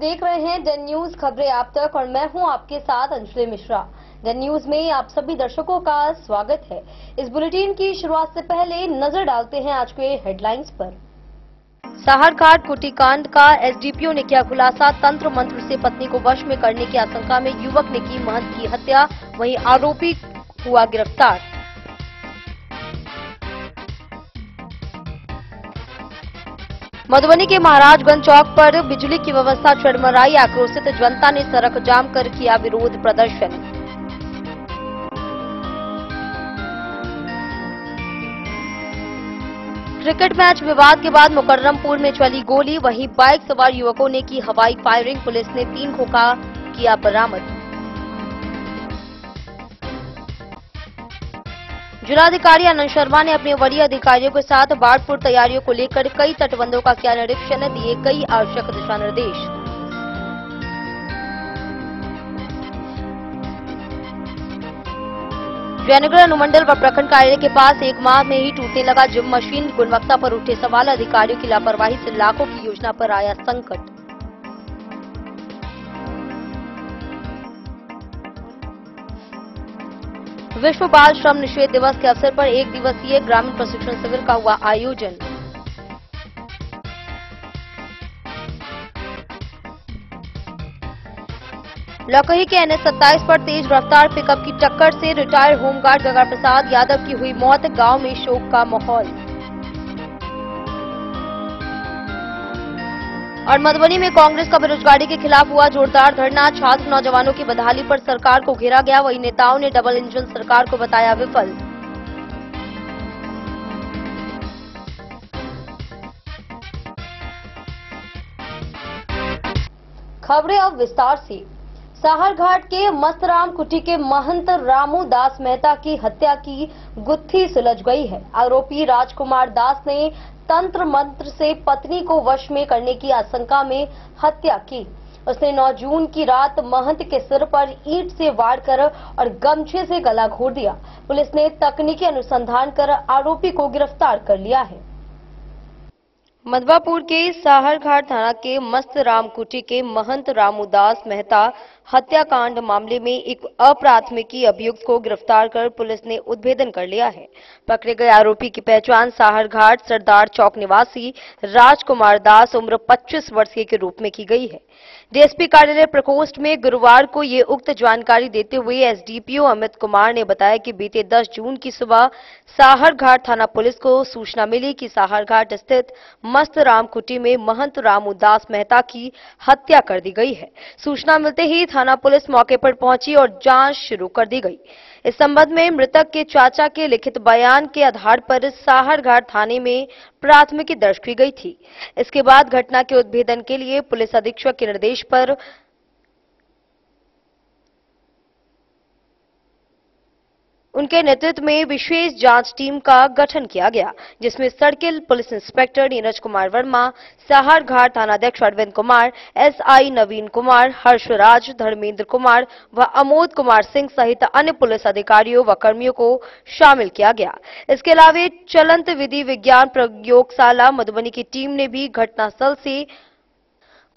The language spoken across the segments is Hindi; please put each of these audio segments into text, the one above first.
देख रहे हैं डन न्यूज खबरें आप तक और मैं हूं आपके साथ अंजलि मिश्रा। डन न्यूज में आप सभी दर्शकों का स्वागत है। इस बुलेटिन की शुरुआत से पहले नजर डालते हैं आज के हेडलाइंस पर। साहरघाट कुटीकांड का एसडीपीओ ने किया खुलासा। तंत्र मंत्र से पत्नी को वश में करने की आशंका में युवक ने की महंत की हत्या, वहीं आरोपी हुआ गिरफ्तार। मधुबनी के महाराजगंज चौक पर बिजली की व्यवस्था चरमराई। आक्रोशित जनता ने सड़क जाम कर किया विरोध प्रदर्शन। क्रिकेट मैच विवाद के बाद मुकर्रमपुर में चली गोली, वहीं बाइक सवार युवकों ने की हवाई फायरिंग। पुलिस ने 3 खोखा किया बरामद। जिलाधिकारी आनंद शर्मा ने अपने वरीय अधिकारियों के साथ बाढ़ पूर्व तैयारियों को लेकर कई तटबंधों का किया निरीक्षण, दिए कई आवश्यक दिशा निर्देश। जयनगर अनुमंडल व प्रखंड कार्यालय के पास 1 माह में ही टूटने लगा जिम मशीन। गुणवत्ता पर उठे सवाल, अधिकारियों की लापरवाही से लाखों की योजना पर आया संकट। विश्व बाल श्रम निषेध दिवस के अवसर पर 1 दिवसीय ग्रामीण प्रशिक्षण शिविर का हुआ आयोजन। लखही के NH 27 पर तेज रफ्तार पिकअप की टक्कर से रिटायर्ड होमगार्ड गंगा प्रसाद यादव की हुई मौत। गांव में शोक का माहौल। और मधुबनी में कांग्रेस का बेरोजगारी के खिलाफ हुआ जोरदार धरना। छात्र नौजवानों की बदहाली पर सरकार को घेरा गया, वहीं नेताओं ने डबल इंजन सरकार को बताया विफल। खबरें अब विस्तार से। साहरघाट के मस्तराम कुटी के महंत रामू दास मेहता की हत्या की गुत्थी सुलझ गई है। आरोपी राजकुमार दास ने तंत्र मंत्र से पत्नी को वश में करने की आशंका में हत्या की। उसने 9 जून की रात महंत के सिर पर ईंट से वार कर और गमछे से गला घोट दिया। पुलिस ने तकनीकी अनुसंधान कर आरोपी को गिरफ्तार कर लिया है। मधवापुर के साहरघाट थाना के मस्तराम कुटी के महंत रामूदास मेहता हत्याकांड मामले में एक अप्राथमिकी अभियुक्त को गिरफ्तार कर पुलिस ने उद्भेदन कर लिया है। पकड़े गए आरोपी की पहचान साहरघाट सरदार चौक निवासी राजकुमार दास उम्र 25 वर्षीय के रूप में की गई है। डीएसपी कार्यालय प्रकोष्ठ में गुरुवार को ये उक्त जानकारी देते हुए एसडीपीओ अमित कुमार ने बताया कि बीते 10 जून की सुबह साहरघाट थाना पुलिस को सूचना मिली कि साहरघाट स्थित मस्तराम कुटी में महंत रामूदास मेहता की हत्या कर दी गई है। सूचना मिलते ही थाना पुलिस मौके पर पहुंची और जांच शुरू कर दी गई। इस संबंध में मृतक के चाचा के लिखित बयान के आधार पर साहरघाट थाने में प्राथमिकी दर्ज की गई थी। इसके बाद घटना के उद्भेदन के लिए पुलिस अधीक्षक के निर्देश पर उनके नेतृत्व में विशेष जांच टीम का गठन किया गया, जिसमें circle police inspector Neeraj Kumar Verma, Saharghat थानाध्यक्ष अरविंद कुमार, एसआई नवीन कुमार, हर्षराज, धर्मेंद्र कुमार व अमोद कुमार सिंह सहित अन्य पुलिस अधिकारियों व कर्मियों को शामिल किया गया। इसके अलावा चलंत विधि विज्ञान प्रयोगशाला मधुबनी की टीम ने भी घटनास्थल से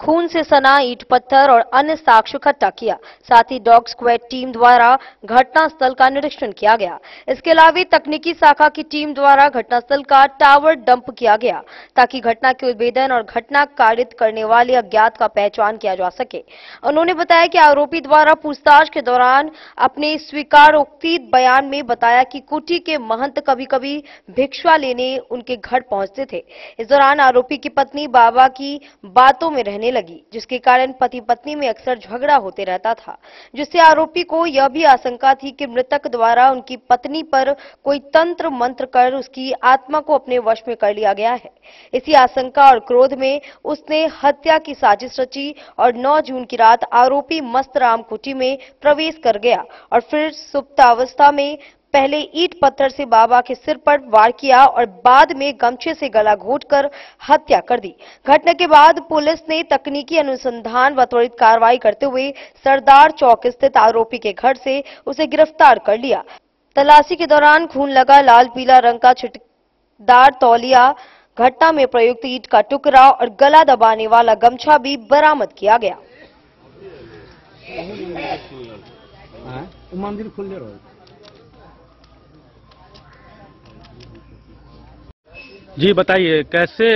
खून से सना ईंट पत्थर और अन्य साक्ष्य इकट्ठा किया। साथ ही डॉग स्क्वाड टीम द्वारा घटनास्थल का निरीक्षण किया गया। इसके अलावा तकनीकी शाखा की टीम द्वारा घटनास्थल का टावर डंप किया गया, ताकि घटना के उद्भेदन और घटना कारित करने वाले अज्ञात का पहचान किया जा सके। उन्होंने बताया कि आरोपी द्वारा पूछताछ के दौरान अपने स्वीकारोक्ति बयान में बताया कि कुटी के महंत कभी कभी भिक्षा लेने उनके घर पहुंचते थे। इस दौरान आरोपी की पत्नी बाबा की बातों में रहने लगी, जिसके कारण पति पत्नी में अक्सर झगड़ा होते रहता था, जिससे आरोपी को यह भी आशंका थी कि मृतक द्वारा उनकी पत्नी पर कोई तंत्र मंत्र कर उसकी आत्मा को अपने वश में कर लिया गया है। इसी आशंका और क्रोध में उसने हत्या की साजिश रची और 9 जून की रात आरोपी मस्तराम कुटी में प्रवेश कर गया और फिर सुप्तावस्था में पहले ईंट पत्थर से बाबा के सिर पर वार किया और बाद में गमछे से गला घोंटकर हत्या कर दी। घटना के बाद पुलिस ने तकनीकी अनुसंधान व त्वरित कार्रवाई करते हुए सरदार चौक स्थित आरोपी के घर से उसे गिरफ्तार कर लिया। तलाशी के दौरान खून लगा लाल पीला रंग का छिटदार तौलिया, घटना में प्रयुक्त ईंट का टुकड़ा और गला दबाने वाला गमछा भी बरामद किया गया। मंदिर खुले रहो। जी बताइए, कैसे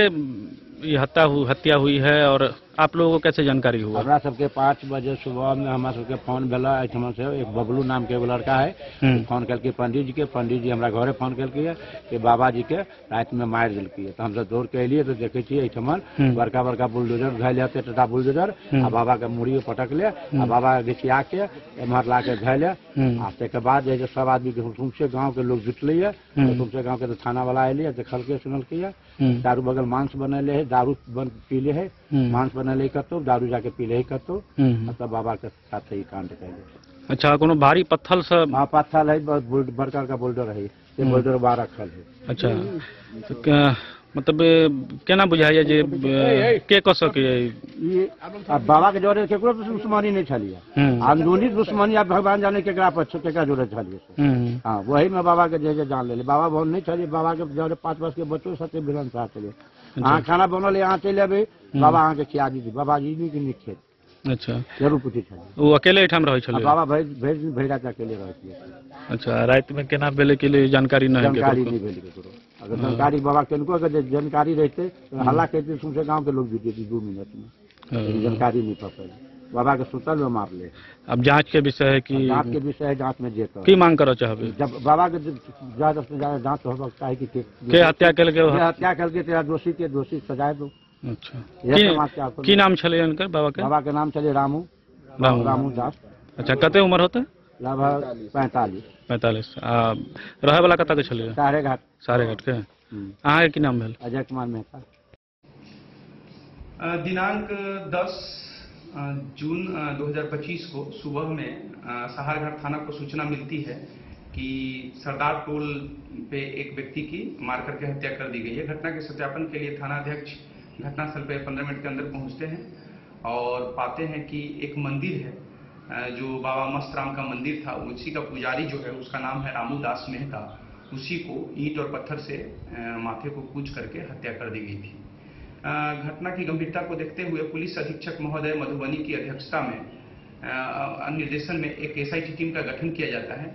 ये हत्या हुई है और आप लोगों को कैसे जानकारी हुआ? हमरा सबके 5 बजे सुबह में हमरा सबके फोन भेला एठमा से एक बबलू नाम के एगो लड़का है, फोन करके पंडित जी हमरा घरे फोन करके कि बाबा जी के रात में मार दिलकी। तो हम सब दौड़ के एलिए तो देखे छी एठमा बड़का बड़का बुलडोजर धैल जाते टाटा बुलडोजर आ बाबा के मुड़ी पटक ले आ बाबा घिचिया के एम्हर ला के धैल आ के बाद जे सब आदमी के तुमसे गांव के लोग जुटले है, तुमसे गांव के तो थाना वाला एलिए देखल के सुनल के दारू बगल मांस बनले है, दारू पीले है, मांस बनले कतो दारू जाके पीले ही कतो मतलब बाबा के साथ ही कांड कैले। अच्छा, कोनो भारी पत्थर से? हाँ पत्थर है, बहुत बड़का का बोल्डर है, ये बोल्डर 12 रखल है। अच्छा, तो मतलब केना बुझाइए जे के कह सके ये अब बाबा के जोरे केकरो दुश्मनी नहीं छलिए, अंदरूनी दुश्मनी अब भगवान जाने केकरा पर केकरा जोरे छलिए। हां वही में बाबा के जे जान ले बाबा बहुत नहीं छलिए, बाबा के जोरे 5 वर्ष के बच्चों साथे बिलन साथ चले हां खाना बनल यहाँ चले अबे बाबा अहाँ के खिया दी बाबा जी के नहीं खेत। अच्छा, जरूर पूछे छलिए वो अकेले ठाम रहे छले? बाबा भैरा के अकेले रहे छे। अच्छा, रात में केना बेले के लिए जानकारी नहीं है? जानकारी नहीं भेल केकरो, अगर जानकारी बाबा केनको अगर जानकारी रहते तो हल्ला कहते तुमसे गांव के लोग जुटे 2 मिनट में, जानकारी नहीं पकड़ बाबा के सुतल में मार ले। अब जांच के विषय है कि जांच के विषय है, जांच में जे की मांग करो चाहबे? जब बाबा के ज्यादा से ज्यादा जांच होबा चाहिए कि के हत्या करके तेरा दोषी के दोषी सजाए दो। अच्छा, की नाम छले उनकर बाबा के? बाबा के नाम चले रामू दास। अच्छा, कते उम्र होते? लगभग 45। रहे वाला कत के छले? सारे घाट के। अहाँ के की नाम भेल? अजय कुमार मेहता। दिनांक 10 जून 2025 को सुबह में सहारघाट थाना को सूचना मिलती है कि सरदार टोल पे एक व्यक्ति की मार करके हत्या कर दी गई है। घटना के सत्यापन के लिए थाना अध्यक्ष घटनास्थल पर 15 मिनट के अंदर पहुंचते हैं और पाते हैं कि एक मंदिर है जो बाबा मस्त राम का मंदिर था, उसी का पुजारी जो है उसका नाम है रामू दास मेहता, उसी को ईंट और पत्थर से माथे को कूच करके हत्या कर दी गई थी। घटना की गंभीरता को देखते हुए पुलिस अधीक्षक महोदय मधुबनी की अध्यक्षता में निर्देशन में एक एसआईटी टीम का गठन किया जाता है।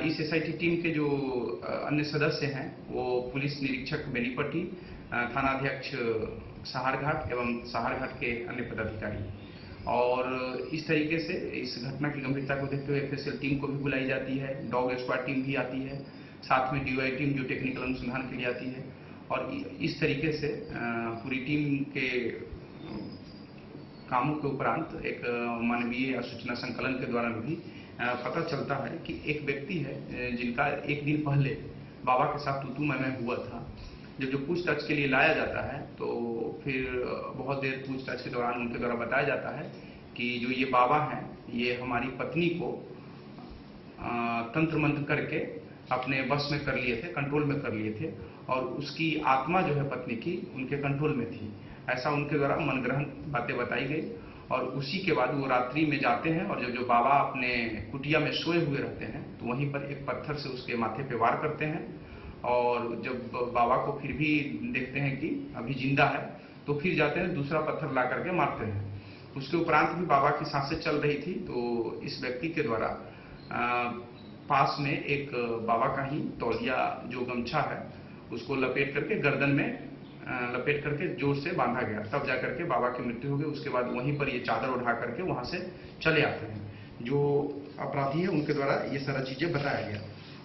इस एसआईटी टीम के जो अन्य सदस्य हैं वो पुलिस निरीक्षक बेनीपट्टी, थानाध्यक्ष सहारघाट एवं सहारघाट के अन्य पदाधिकारी, और इस तरीके से इस घटना की गंभीरता को देखते हुए एफएसएल टीम को भी बुलाई जाती है, डॉग स्क्वाड टीम भी आती है, साथ में डीवाई टीम जो टेक्निकल अनुसंधान के लिए आती है, और इस तरीके से पूरी टीम के कामों के उपरांत एक मानवीय सूचना संकलन के द्वारा भी पता चलता है कि एक व्यक्ति है जिनका एक दिन पहले बाबा के साथ तू मैं हुआ था। जब जो पूछताछ के लिए लाया जाता है तो फिर बहुत देर पूछताछ के दौरान उनके द्वारा बताया जाता है कि जो ये बाबा हैं ये हमारी पत्नी को तंत्र मंत्र करके अपने वश में कर लिए थे, कंट्रोल में कर लिए थे, और उसकी आत्मा जो है पत्नी की उनके कंट्रोल में थी, ऐसा उनके द्वारा मनग्रहण बातें बताई गई। और उसी के बाद वो रात्रि में जाते हैं और जो बाबा अपने कुटिया में सोए हुए रहते हैं तो वहीं पर एक पत्थर से उसके माथे पे वार करते हैं, और जब बाबा को फिर भी देखते हैं कि अभी जिंदा है तो फिर जाते हैं दूसरा पत्थर ला करके मारते हैं। उसके उपरांत भी बाबा की सांसें चल रही थी तो इस व्यक्ति के द्वारा पास में एक बाबा का ही तौलिया जो गमछा है उसको लपेट करके गर्दन में लपेट करके जोर से बांधा गया, तब जाकर के बाबा की मृत्यु हो गई। उसके बाद वहीं पर ये चादर उठा करके वहां से चले आते हैं। जो अपराधी है उनके द्वारा ये सारा चीजें बताया गया,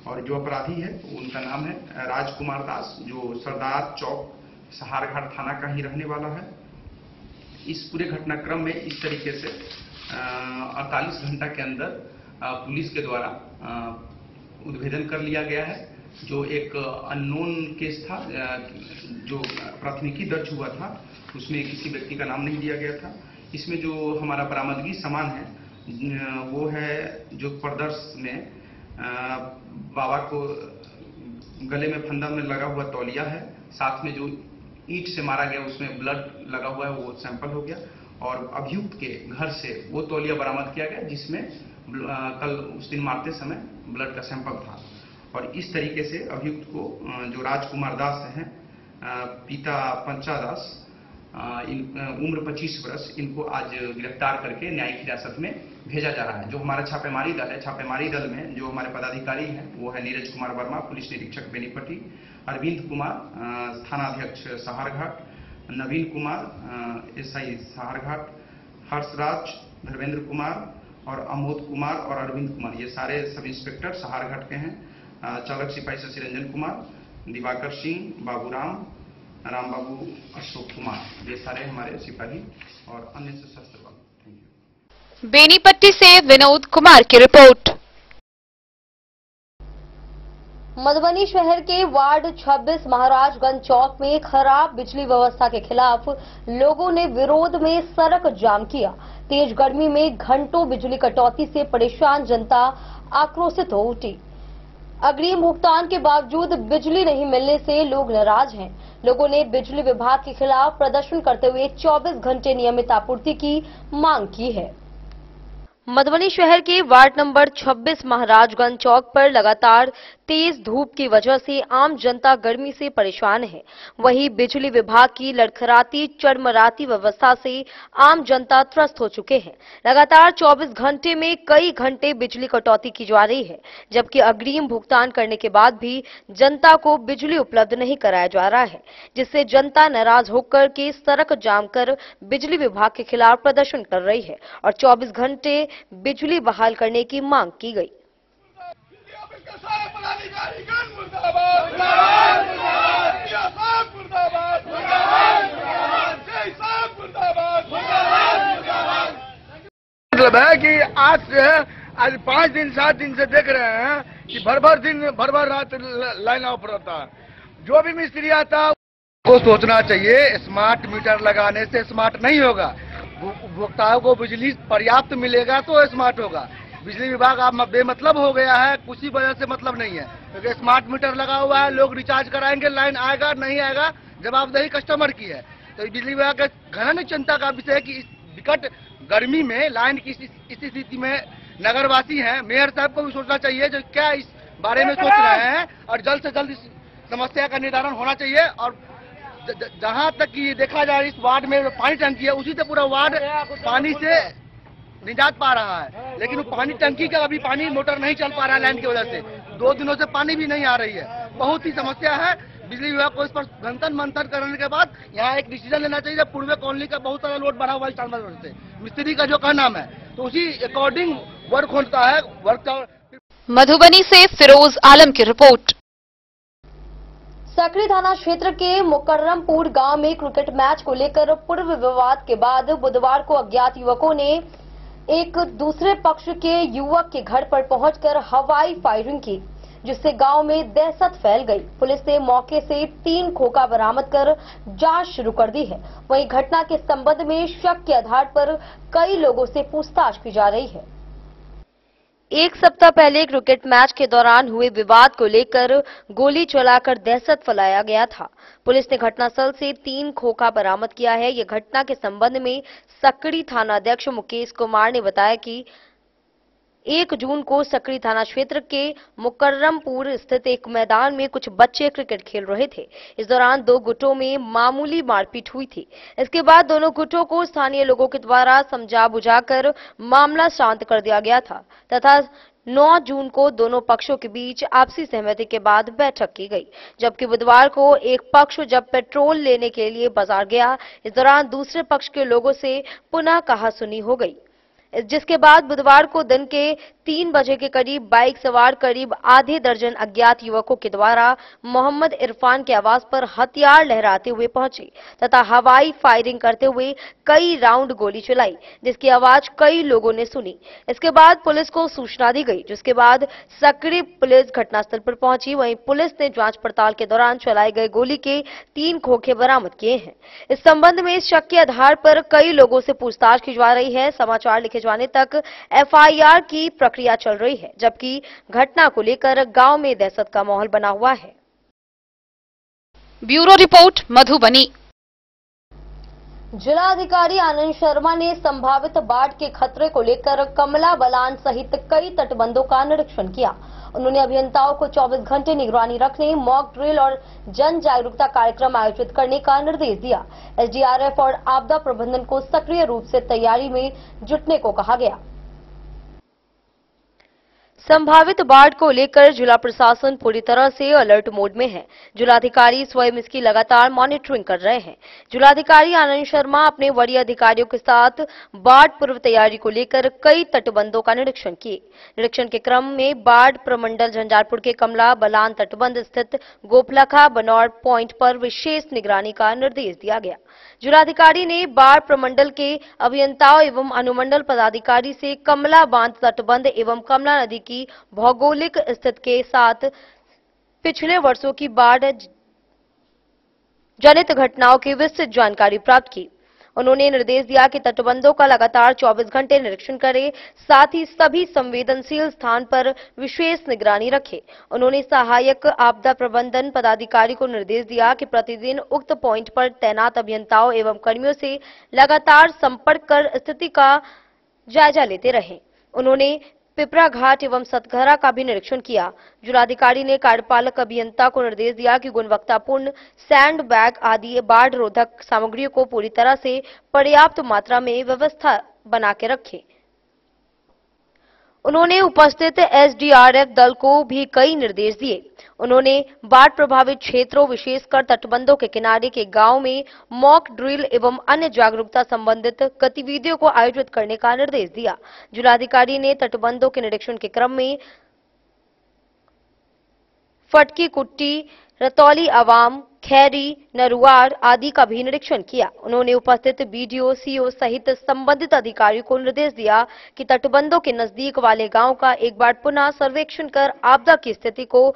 और जो अपराधी है उनका नाम है राजकुमार दास, जो सरदार चौक सहारघाट थाना का ही रहने वाला है। इस पूरे घटनाक्रम में इस तरीके से 48 घंटा के अंदर पुलिस के द्वारा उद्भेदन कर लिया गया है। जो एक अननोन केस था, जो प्राथमिकी दर्ज हुआ था उसमें किसी व्यक्ति का नाम नहीं दिया गया था। इसमें जो हमारा बरामदगी सामान है वो है जो प्रदर्श में बाबा को गले में फंदा में लगा हुआ तौलिया है, साथ में जो ईंट से मारा गया उसमें ब्लड लगा हुआ है वो सैंपल हो गया, और अभियुक्त के घर से वो तौलिया बरामद किया गया जिसमें कल उस दिन मारते समय ब्लड का सैंपल था। और इस तरीके से अभियुक्त को जो राजकुमार दास हैं पिता पंचादास, उम्र 25 वर्ष, इनको आज गिरफ्तार करके न्यायिक हिरासत में भेजा जा रहा है। जो हमारा छापेमारी दल है, छापेमारी दल में जो हमारे पदाधिकारी हैं वो है नीरज कुमार वर्मा, पुलिस निरीक्षक बेनीपट्टी, अरविंद कुमार, थानाध्यक्ष सहारघाट, नवीन कुमार, एसआई सहारघाट, हर्षराज, धर्मेंद्र कुमार और अमोद कुमार और अरविंद कुमार, ये सारे सब इंस्पेक्टर सहारघाट के हैं। चालक सिपाही शशि रंजन कुमार, दिवाकर सिंह, बाबूराम, राम बाबू, अशोक कुमार, ये सारे हमारे सिपाही और अन्य सशस्त्र बल। Thank you. बेनीपट्टी से विनोद कुमार की रिपोर्ट। मधुबनी शहर के वार्ड 26 महाराजगंज चौक में खराब बिजली व्यवस्था के खिलाफ लोगों ने विरोध में सड़क जाम किया। तेज गर्मी में घंटों बिजली कटौती से परेशान जनता आक्रोशित हो उठी। अग्रिम भुगतान के बावजूद बिजली नहीं मिलने से लोग नाराज हैं। लोगों ने बिजली विभाग के खिलाफ प्रदर्शन करते हुए 24 घंटे नियमित आपूर्ति की मांग की है। मधुबनी शहर के वार्ड नंबर 26 महाराजगंज चौक पर लगातार तेज धूप की वजह से आम जनता गर्मी से परेशान है। वहीं बिजली विभाग की लड़खड़ाती चरमराती व्यवस्था से आम जनता त्रस्त हो चुके हैं। लगातार 24 घंटे में कई घंटे बिजली कटौती की जा रही है, जबकि अग्रिम भुगतान करने के बाद भी जनता को बिजली उपलब्ध नहीं कराया जा रहा है, जिससे जनता नाराज होकर के सड़क जाम कर बिजली विभाग के खिलाफ प्रदर्शन कर रही है और 24 घंटे बिजली बहाल करने की मांग की गई। मतलब है कि आज 5 दिन 7 दिन से देख रहे हैं कि भर रात लाइन ऑफ रहता है। जो भी मिस्त्री आता को सोचना चाहिए, स्मार्ट मीटर लगाने से स्मार्ट नहीं होगा। उपभोक्ताओं को बिजली पर्याप्त मिलेगा तो स्मार्ट होगा। बिजली विभाग अब बेमतलब हो गया है, कुछ ही वजह से मतलब नहीं है, क्योंकि स्मार्ट मीटर लगा हुआ है, लोग रिचार्ज कराएंगे, लाइन आएगा नहीं आएगा जवाबदेही कस्टमर की है। तो बिजली विभाग के घन चिंता का विषय है कि इस विकट गर्मी में लाइन की इस स्थिति में नगरवासी हैं, मेयर साहब को भी सोचना चाहिए जो क्या इस बारे में सोच रहे हैं और जल्द से जल्द इस समस्या का निदान होना चाहिए। और जहां तक कि देखा जाए इस वार्ड में पानी टंकी है, उसी से पूरा वार्ड पानी से निजात पा रहा है, लेकिन वो पानी टंकी का अभी पानी मोटर नहीं चल पा रहा है लाइन की वजह से। 2 दिनों से पानी भी नहीं आ रही है, बहुत ही समस्या है। बिजली विभाग को इस पर मंथन करने के बाद यहाँ एक डिसीजन लेना चाहिए। पूर्व कॉलोनी का बहुत सारा लोड बढ़ा हुआ है 4 महीने से, मिस्त्री का जो का नाम है तो उसी अकॉर्डिंग वर्क होता है। मधुबनी से फिरोज आलम की रिपोर्ट। सकरी थाना क्षेत्र के मुकर्रमपुर गांव में क्रिकेट मैच को लेकर पूर्व विवाद के बाद बुधवार को अज्ञात युवकों ने एक दूसरे पक्ष के युवक के घर पर पहुंचकर हवाई फायरिंग की, जिससे गांव में दहशत फैल गई। पुलिस ने मौके से 3 खोखा बरामद कर जांच शुरू कर दी है। वहीं घटना के संबंध में शक के आधार पर कई लोगों से पूछताछ की जा रही है। एक सप्ताह पहले क्रिकेट मैच के दौरान हुए विवाद को लेकर गोली चलाकर दहशत फैलाया गया था। पुलिस ने घटनास्थल से 3 खोखा बरामद किया है। यह घटना के संबंध में सकरी थानाध्यक्ष मुकेश कुमार ने बताया कि 1 जून को सकरी थाना क्षेत्र के मुकर्रमपुर स्थित एक मैदान में कुछ बच्चे क्रिकेट खेल रहे थे। इस दौरान 2 गुटों में मामूली मारपीट हुई थी। इसके बाद दोनों गुटों को स्थानीय लोगों के द्वारा समझा बुझाकर मामला शांत कर दिया गया था तथा 9 जून को दोनों पक्षों के बीच आपसी सहमति के बाद बैठक की गई, जबकि बुधवार को एक पक्ष जब पेट्रोल लेने के लिए बाजार गया, इस दौरान दूसरे पक्ष के लोगों से पुनः कहासुनी हो गई, जिसके बाद बुधवार को दिन के 3 बजे के करीब बाइक सवार करीब आधे दर्जन अज्ञात युवकों के द्वारा मोहम्मद इरफान के आवास पर हथियार लहराते हुए पहुंचे तथा हवाई फायरिंग करते हुए कई राउंड गोली चलाई, जिसकी आवाज कई लोगों ने सुनी। इसके बाद पुलिस को सूचना दी गई, जिसके बाद सकरी पुलिस घटनास्थल पर पहुंची। वहीं पुलिस ने जांच पड़ताल के दौरान चलाए गए गोली के 3 खोखे बरामद किए हैं। इस संबंध में शक के आधार पर कई लोगों से पूछताछ की जा रही है। समाचार लिखे जाने तक एफआईआर की प्रक्रिया चल रही है, जबकि घटना को लेकर गांव में दहशत का माहौल बना हुआ है। Bureau report Madhubani. जिलाधिकारी आनंद शर्मा ने संभावित बाढ़ के खतरे को लेकर कमला बलान सहित कई तटबंधों का निरीक्षण किया। उन्होंने अभियंताओं को 24 घंटे निगरानी रखने, मॉक ड्रिल और जन जागरूकता कार्यक्रम आयोजित करने का निर्देश दिया। एसडीआरएफ और आपदा प्रबंधन को सक्रिय रूप से तैयारी में जुटने को कहा गया। संभावित बाढ़ को लेकर जिला प्रशासन पूरी तरह से अलर्ट मोड में है। जिलाधिकारी स्वयं इसकी लगातार मॉनिटरिंग कर रहे हैं। जिलाधिकारी आनंद शर्मा अपने वरीय अधिकारियों के साथ बाढ़ पूर्व तैयारी को लेकर कई तटबंधों का निरीक्षण किए। निरीक्षण के क्रम में बाढ़ प्रमंडल झंझारपुर के कमला बलान तटबंध स्थित गोपलखा बनौर पॉइंट पर विशेष निगरानी का निर्देश दिया गया। जिलाधिकारी ने बाढ़ प्रमंडल के अभियंताओं एवं अनुमंडल पदाधिकारी से कमला बांध तटबंध एवं कमला नदी की भौगोलिक स्थिति के साथ पिछले वर्षों की बाढ़ जनित घटनाओं की विस्तृत जानकारी प्राप्त की। उन्होंने निर्देश दिया कि तटबंधों का लगातार 24 घंटे निरीक्षण करें, साथ ही सभी संवेदनशील स्थान पर विशेष निगरानी रखें। उन्होंने सहायक आपदा प्रबंधन पदाधिकारी को निर्देश दिया कि प्रतिदिन उक्त पॉइंट पर तैनात अभियंताओं एवं कर्मियों से लगातार संपर्क कर स्थिति का जायजा लेते रहें। उन्होंने पिपरा घाट एवं सतघरा का भी निरीक्षण किया। जिलाधिकारी ने कार्यपालक अभियंता को निर्देश दिया कि गुणवत्तापूर्ण सैंड बैग आदि बाढ़ रोधक सामग्रियों को पूरी तरह से पर्याप्त मात्रा में व्यवस्था बना के रखें। उन्होंने उपस्थित एसडीआरएफ दल को भी कई निर्देश दिए। उन्होंने बाढ़ प्रभावित क्षेत्रों, विशेषकर तटबंधों के किनारे के गांव में मॉक ड्रिल एवं अन्य जागरूकता संबंधित गतिविधियों को आयोजित करने का निर्देश दिया। जिलाधिकारी ने तटबंधों के निरीक्षण के क्रम में फटकी कुट्टी, रतौली अवाम, खैरी, नरुआर आदि का भी निरीक्षण किया। उन्होंने उपस्थित बीडीओ, सीओ सहित संबंधित अधिकारियों को निर्देश दिया कि तटबंधों के नजदीक वाले गांव का एक बार पुनः सर्वेक्षण कर आपदा की स्थिति को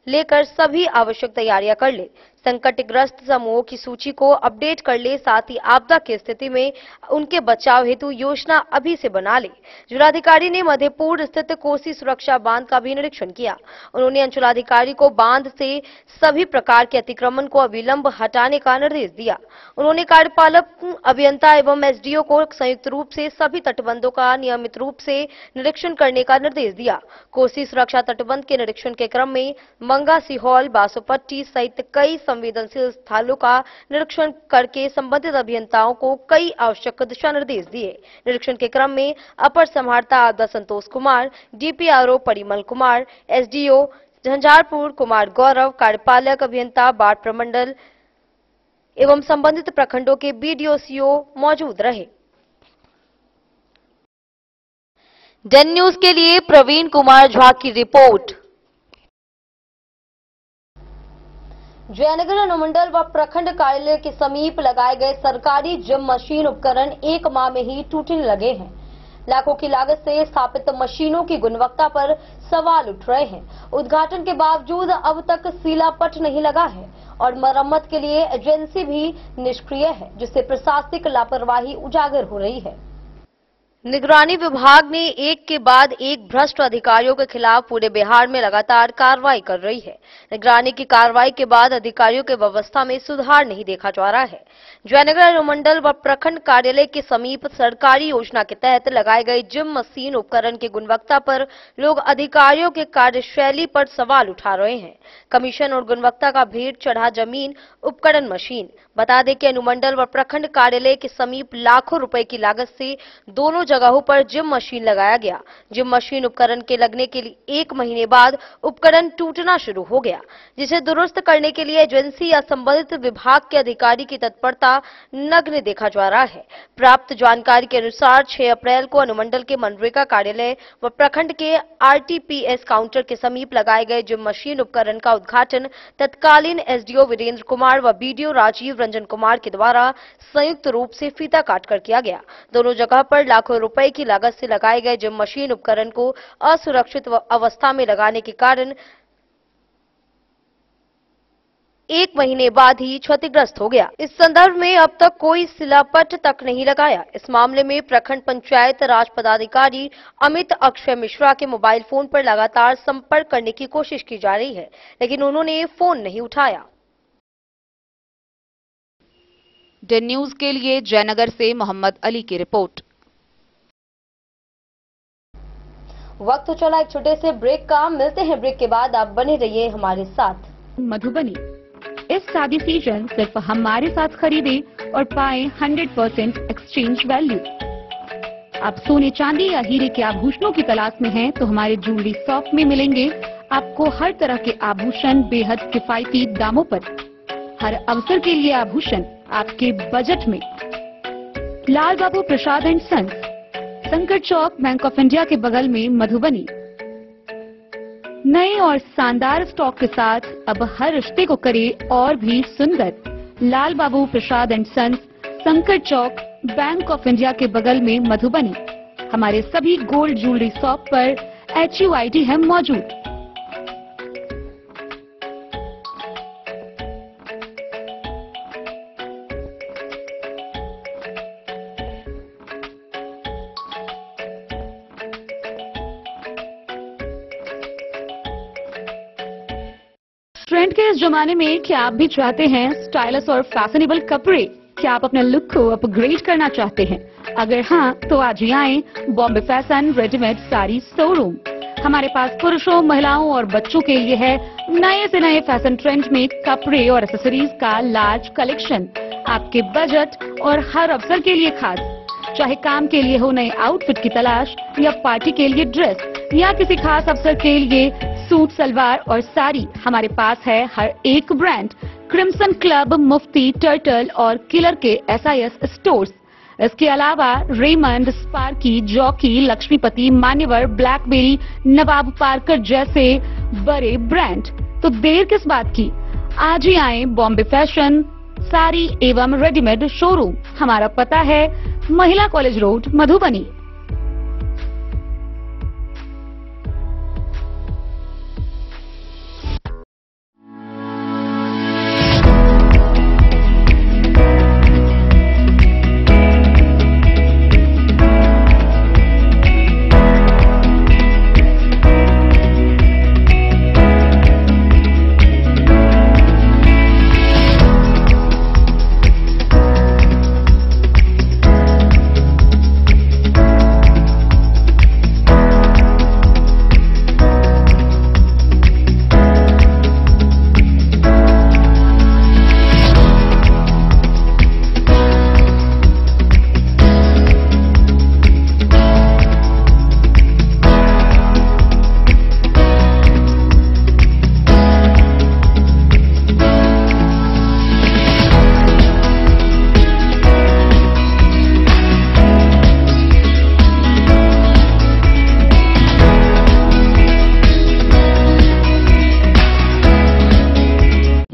लेकर सभी आवश्यक तैयारियां कर ले। संकटग्रस्त समूहों की सूची को अपडेट कर ले, साथ ही आपदा की स्थिति में उनके बचाव हेतु योजना अभी से बना ले। जिलाधिकारी ने मधेपुर स्थित कोसी सुरक्षा बांध का भी निरीक्षण किया। उन्होंने अंचलाधिकारी को बांध से सभी प्रकार के अतिक्रमण को अविलंब हटाने का निर्देश दिया। उन्होंने कार्यपालक अभियंता एवं एसडीओ को संयुक्त रूप से सभी तटबंधों का नियमित रूप से निरीक्षण करने का निर्देश दिया। कोसी सुरक्षा तटबंध के निरीक्षण के क्रम में मंगा, सीहोल, बासोपट्टी सहित कई संवेदनशील स्थलों का निरीक्षण करके संबंधित अभियंताओं को कई आवश्यक दिशा निर्देश दिए। निरीक्षण के क्रम में अपर समाहर्ता आपदा संतोष कुमार, डीपीआरओ परिमल कुमार, एसडीओ झंझारपुर कुमार गौरव, कार्यपालक अभियंता बाढ़ प्रमंडल एवं संबंधित प्रखंडों के बीडीओ, सीओ मौजूद रहे। डेन न्यूज के लिए प्रवीण कुमार झा की रिपोर्ट। जयनगर अनुमंडल व प्रखंड कार्यालय के समीप लगाए गए सरकारी जिम मशीन उपकरण 1 माह में ही टूटने लगे हैं। लाखों की लागत से स्थापित मशीनों की गुणवत्ता पर सवाल उठ रहे हैं। उद्घाटन के बावजूद अब तक सीलापट नहीं लगा है और मरम्मत के लिए एजेंसी भी निष्क्रिय है, जिससे प्रशासनिक लापरवाही उजागर हो रही है। निगरानी विभाग ने एक के बाद एक भ्रष्ट अधिकारियों के खिलाफ पूरे बिहार में लगातार कार्रवाई कर रही है। निगरानी की कार्रवाई के बाद अधिकारियों की व्यवस्था में सुधार नहीं देखा जा रहा है। जयनगर अनुमंडल व प्रखंड कार्यालय के समीप सरकारी योजना के तहत लगाए गए जिम मशीन उपकरण की गुणवत्ता पर लोग अधिकारियों के कार्यशैली पर सवाल उठा रहे हैं। कमीशन और गुणवत्ता का भेद चढ़ा जमीन उपकरण मशीन। बता दें कि अनुमंडल व प्रखंड कार्यालय के समीप लाखों रुपए की लागत से दोनों जगहों पर जिम मशीन लगाया गया। जिम मशीन उपकरण के लगने के लिए 1 महीने बाद उपकरण टूटना शुरू हो गया, जिसे दुरुस्त करने के लिए एजेंसी या संबंधित विभाग के अधिकारी की तत्परता नगण्य देखा जा रहा है। प्राप्त जानकारी के अनुसार 6 अप्रैल को अनुमंडल के मनरेगा कार्यालय व प्रखंड के आरटीपीएस काउंटर के समीप लगाए गए जिम मशीन उपकरण का उद्घाटन तत्कालीन एसडीओ वीरेंद्र कुमार व बीडीओ राजीव रंजन कुमार के द्वारा संयुक्त रूप से फीता काटकर किया गया। दोनों जगह पर लाखों रुपए की लागत से लगाए गए जिम मशीन उपकरण को असुरक्षित अवस्था में लगाने के कारण 1 महीने बाद ही क्षतिग्रस्त हो गया। इस संदर्भ में अब तक कोई सिलापट तक नहीं लगाया। इस मामले में प्रखंड पंचायत राज पदाधिकारी अमित अक्षय मिश्रा के मोबाइल फोन पर लगातार संपर्क करने की कोशिश की जा रही है, लेकिन उन्होंने फोन नहीं उठाया। C10 न्यूज के लिए जयनगर से मोहम्मद अली की रिपोर्ट। वक्त तो चला एक छोटे से ब्रेक का, मिलते हैं ब्रेक के बाद। आप बने रहिए हमारे साथ। मधुबनी इस शादी सीजन सिर्फ हमारे साथ खरीदे और पाए 100% एक्सचेंज वैल्यू। आप सोने चांदी या हीरे के आभूषणों की तलाश में हैं तो हमारे ज्वेलरी शॉप में मिलेंगे आपको हर तरह के आभूषण बेहद किफायती दामों पर। हर अवसर के लिए आभूषण आपके बजट में। लाल बाबू प्रसाद एंड सन्स, संकट चौक, बैंक ऑफ इंडिया के बगल में, मधुबनी। नए और शानदार स्टॉक के साथ अब हर रिश्ते को करे और भी सुंदर। लाल बाबू प्रसाद एंड सन्स, संकट चौक, बैंक ऑफ इंडिया के बगल में, मधुबनी। हमारे सभी गोल्ड ज्वेलरी शॉप पर HUID है मौजूद। ट्रेंड के इस जमाने में क्या आप भी चाहते हैं स्टाइलिश और फैशनेबल कपड़े? क्या आप अपने लुक को अपग्रेड करना चाहते हैं? अगर हाँ, तो आज ही आए Bombay fashion readymade sari showroom. हमारे पास पुरुषों, महिलाओं और बच्चों के लिए है नए से नए फैशन ट्रेंड में कपड़े और एक्सेसरीज का लार्ज कलेक्शन। आपके बजट और हर अवसर के लिए खास। चाहे काम के लिए हो नए आउटफिट की तलाश, या पार्टी के लिए ड्रेस, या किसी खास अवसर के लिए सूट, सलवार और साड़ी, हमारे पास है हर एक ब्रांड। क्रिम्सन क्लब, मुफ्ती, टर्टल और किलर के SIS स्टोर्स। इसके अलावा रेमंड, स्पार्की, जॉकी, लक्ष्मीपति, मान्यवर, ब्लैकबेरी, नवाब पार्कर जैसे बड़े ब्रांड। तो देर किस बात की, आज ही आए बॉम्बे फैशन साड़ी एवं रेडीमेड शोरूम। हमारा पता है महिला कॉलेज रोड, मधुबनी।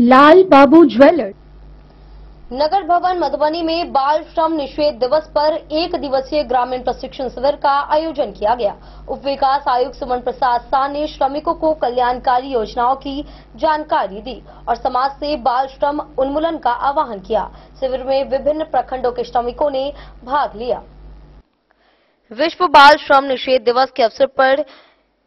लाल बाबू ज्वेलर्स। नगर भवन मधुबनी में बाल श्रम निषेध दिवस पर 1 दिवसीय ग्रामीण प्रशिक्षण शिविर का आयोजन किया गया। उप विकास आयुक्त सुमन प्रसाद शाह ने श्रमिकों को कल्याणकारी योजनाओं की जानकारी दी और समाज से बाल श्रम उन्मूलन का आह्वान किया। शिविर में विभिन्न प्रखंडों के श्रमिकों ने भाग लिया। विश्व बाल श्रम निषेध दिवस के अवसर पर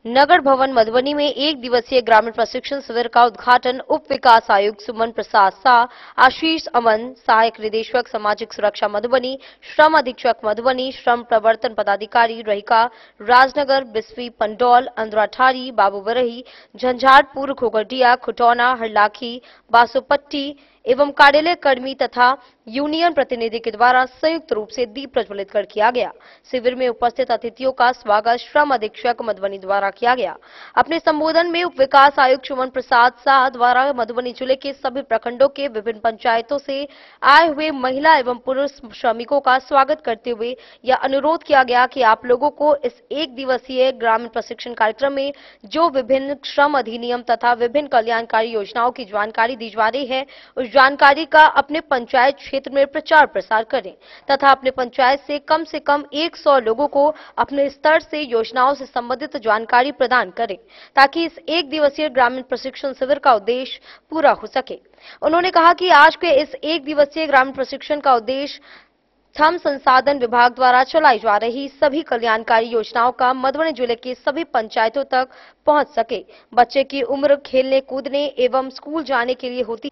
नगर भवन मधुबनी में 1 दिवसीय ग्रामीण प्रशिक्षण शिविर का उद्घाटन उप विकास आयुक्त सुमन प्रसाद शाह, आशीष अमन, सहायक निदेशक सामाजिक सुरक्षा मधुबनी, श्रम अधीक्षक मधुबनी, श्रम प्रवर्तन पदाधिकारी रहिका, राजनगर, बिस्वी, पंडौल, अंद्राठारी, बाबू बरही, झंझारपुर, घोघटिया, खुटौना, हरलाखी, बासोपट्टी एवं कार्यालय कर्मी तथा यूनियन प्रतिनिधि के द्वारा संयुक्त रूप से दीप प्रज्वलित कर किया गया। शिविर में उपस्थित अतिथियों का स्वागत श्रम अधीक्षक मधुबनी द्वारा किया गया। अपने संबोधन में उप विकास आयुक्त सुमन प्रसाद शाह द्वारा मधुबनी जिले के सभी प्रखंडों के विभिन्न पंचायतों से आए हुए महिला एवं पुरुष श्रमिकों का स्वागत करते हुए यह अनुरोध किया गया कि आप लोगों को इस 1 दिवसीय ग्रामीण प्रशिक्षण कार्यक्रम में जो विभिन्न श्रम अधिनियम तथा विभिन्न कल्याणकारी योजनाओं की जानकारी दी जा रही है, उस जानकारी का अपने पंचायत क्षेत्र में प्रचार प्रसार करें तथा अपने पंचायत से कम 100 लोगों को अपने स्तर से योजनाओं से संबंधित जानकारी प्रदान करें ताकि इस 1 दिवसीय ग्रामीण प्रशिक्षण शिविर का उद्देश्य पूरा हो सके। उन्होंने कहा कि आज के इस 1 दिवसीय ग्रामीण प्रशिक्षण का उद्देश्य श्रम संसाधन विभाग द्वारा चलाई जा रही सभी कल्याणकारी योजनाओं का मधुबनी जिले के सभी पंचायतों तक पहुंच सके। बच्चे की उम्र खेलने कूदने एवं स्कूल जाने के लिए होती